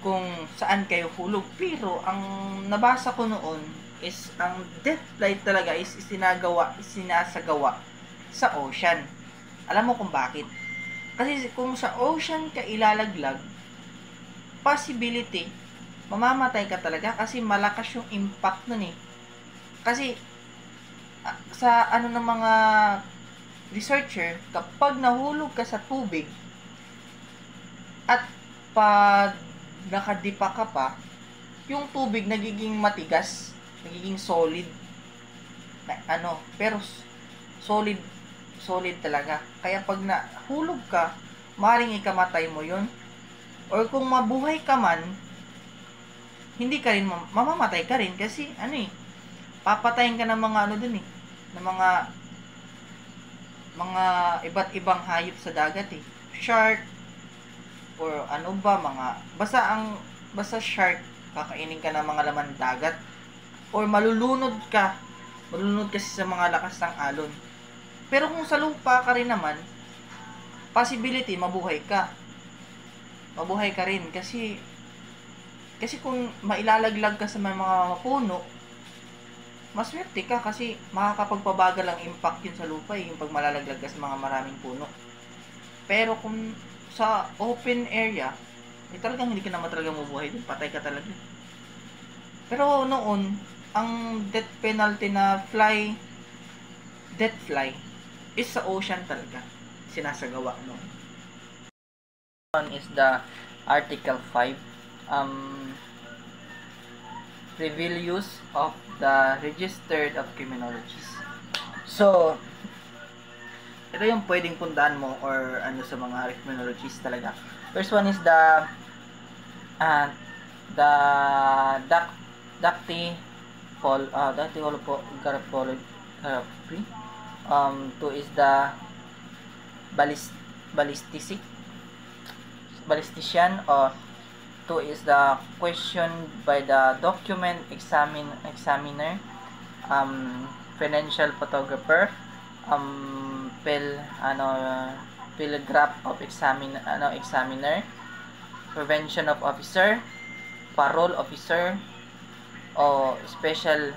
kung saan kayo hulog. Pero ang nabasa ko noon is ang death flight talaga is sinasagawa sa ocean. Alam mo kung bakit? Kasi kung sa ocean ka ilalaglag, possibility mamamatay ka talaga kasi malakas yung impact nun eh. Kasi sa ano ng mga researcher, kapag nahulog ka sa tubig at pag nakadipa ka pa, yung tubig nagiging matigas, nagiging solid. Pero solid talaga. Kaya pag nahulog ka, maaaring ikamatay mo yun. Or kung mabuhay ka man, hindi ka rin mamamatay ka rin kasi papatayin ka ng mga dun eh, ng mga iba't ibang hayop sa dagat eh. Shark or basta shark, kakainin ka ng mga laman dagat or malulunod kasi sa mga lakas ng alon. Pero kung sa lupa ka rin naman, possibility mabuhay ka rin kasi kung mailalaglag ka sa mga puno, maswerte ka kasi makakapagpabagal ang impact yun sa lupa yung pag malalaglag ka sa mga maraming puno. Pero kung sa open area, talagang hindi ka naman talaga mabuhay dun, patay ka talaga. Pero noon, ang death penalty na death fly is sa ocean talaga sinasagawa noon. One is the Article 5, reveal use of the registered of criminologies. So, ito yung pwedeng puntahan mo or sa mga criminologists talaga. First one is the dactylography. Two is the ballistician, or two is the question by the document examiner, financial photographer, pilgraph of examiner, prevention of officer, parole officer, o special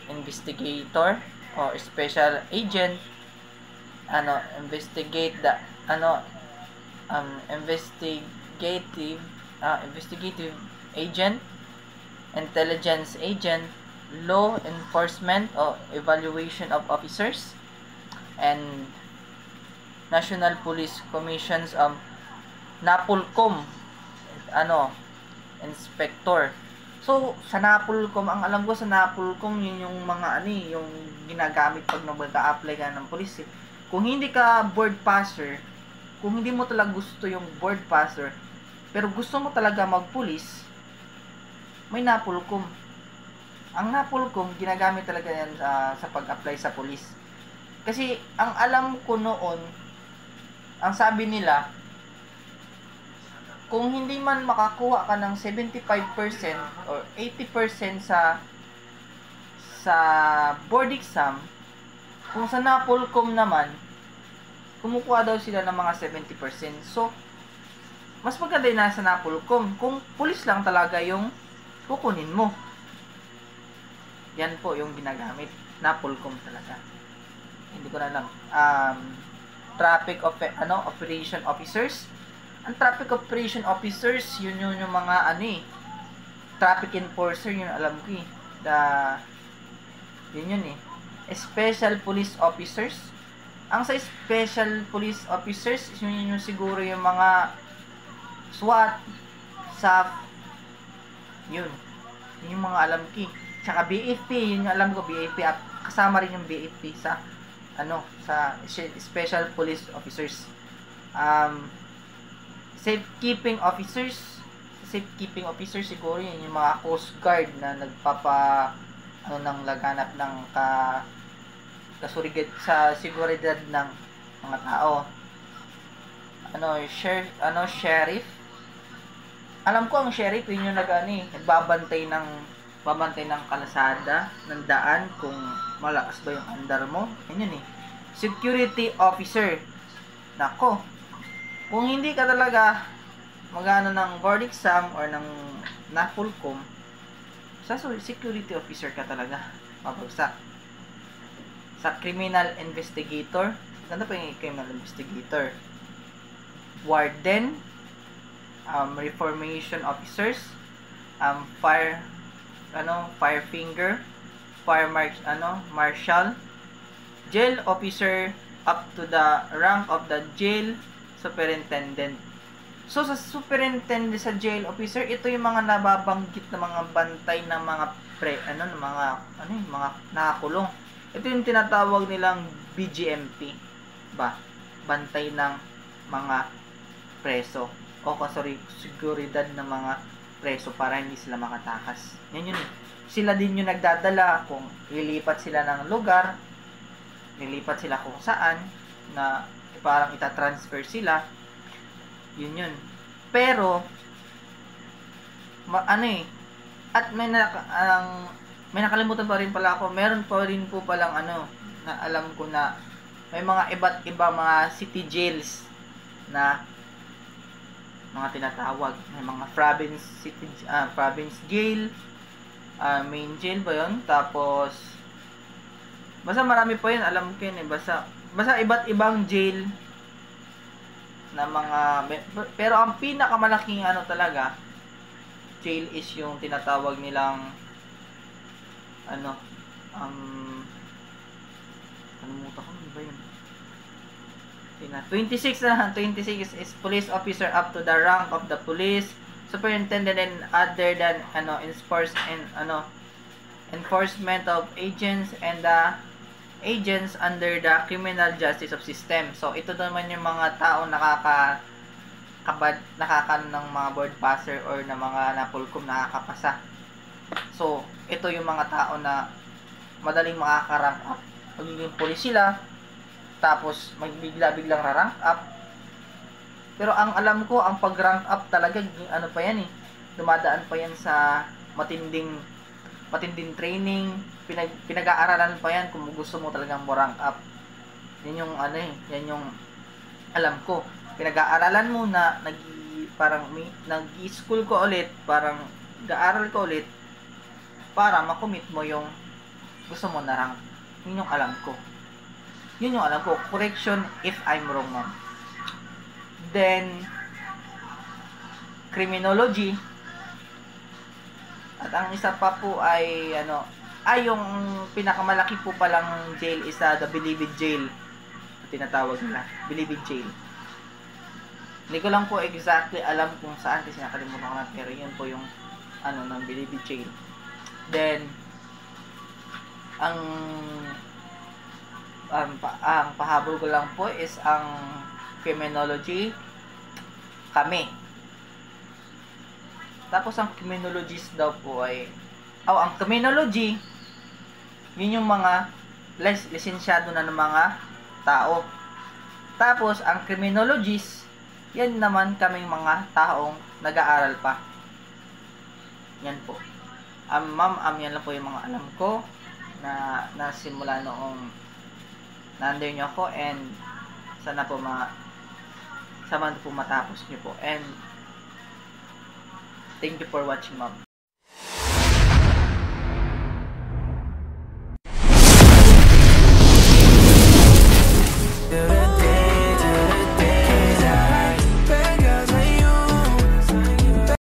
investigator or special agent, investigative agent, intelligence agent, law enforcement or evaluation of officers, and National Police Commissions, NAPOLCOM, inspector. So, sa NAPOLCOM, ang alam ko sa NAPOLCOM, yun yung mga yung ginagamit pag nag-a-apply ka ng police. Kung hindi ka board passer, kung hindi mo talaga gusto yung board passer, pero gusto mo talaga mag-police, may NAPOLCOM. Ang NAPOLCOM, ginagamit talaga yan sa pag-apply sa police. Kasi, ang alam ko noon, ang sabi nila, kung hindi man makakuha ka ng 75% or 80% sa board exam, kung sa NAPOLCOM naman, kumukuha daw sila ng mga 70%. So, mas maganda yung nasa NAPOLCOM kung police lang talaga yung kukunin mo. Yan po yung ginagamit. NAPOLCOM talaga. Hindi ko na lang. Operation officers. Ang traffic operation officers, yun yung mga traffic enforcer, yun alam ko eh. Yun eh. Special police officers. Ang sa special police officers, yun yung siguro yung mga SWAT, SAF, yun yung mga alam ko eh. Tsaka BFP, yun yung alam ko, BFP, at kasama rin yung BFP sa special police officers. Safekeeping officers siguro yun yung mga Coast Guard na nang laganap ng sa seguridad ng mga tao. Sheriff. Alam ko ang sheriff yun yung nagbabantay ng kalsada, ng daan, kung malakas ba yung andar mo. Yun eh. Security officer. Nako. Kung hindi ka talaga magano ng board exam or ng NAPOLCOM, sa security officer ka talaga mabagsak. Sa criminal investigator, ganda pa yung criminal investigator. Warden, reformation officers, fire finger, marshal, jail officer up to the rank of the jail superintendent. So sa superintendent, sa jail officer, ito yung mga nababanggit na mga bantay ng mga mga nakakulong. Ito yung tinatawag nilang BGMP, bantay ng mga preso o seguridad ng mga preso para hindi sila makatakas. Yan yun eh. Sila din yung nagdadala kung lilipat sila ng lugar, lilipat sila kung saan, na parang itatransfer sila. Yun. Pero at may nakalimutan pa rin pala ako. Meron pa rin po palang na alam ko na may mga iba't iba mga city jails na mga tinatawag. May mga province jail, main jail ba yun? Tapos basta marami pa yun, alam ko yun eh. Basta iba't ibang jail na mga, pero ang pinakamalaking talaga jail is yung tinatawag nilang kalimutan ko ba yun, 26 is police officer up to the rank of the police superintendent and other than enforcement of agents and the agents under the criminal justice of system. So ito naman yung mga tao nakaka ng mga board passer or na mga NAPOLCOM nakakapasa. So ito yung mga tao na madaling makaka-rank up. Magiging police sila, tapos magbigla-biglang ra-rank up. Pero ang alam ko, ang pag-rank up talaga pa yan eh. Dumadaan pa yan sa matinding training, pinag-aaralan pa yan kung gusto mo talagang mo-rank up. Yan yung yan yung alam ko. Pinag-aaralan mo na nag-i-school ko ulit, parang nag-aaral ko ulit para makomit mo yung gusto mo na rank. Yun yung alam ko. Correction if I'm wrong, ma'am. Then criminology. At ang isa pa po ay yung pinakamalaki po palang jail is the Bilibid Jail. Tinatawag nila, Bilibid Jail. Hindi ko lang po exactly alam kung saan kasi nakalimutan ko na, pero yun po yung ng Bilibid Jail. Then ang pahabol ko lang po is ang criminology kami. Tapos ang criminologist daw po ay ang criminology, yun yung mga lisensyado na ng mga tao. Tapos ang criminologist, yan naman kaming mga taong nag-aaral pa. Yan po. Ma'am, yan lang po yung mga alam ko na nasimula noong na-under nyo ako, and sana po matapos nyo po. And thank you for watching, ma'am.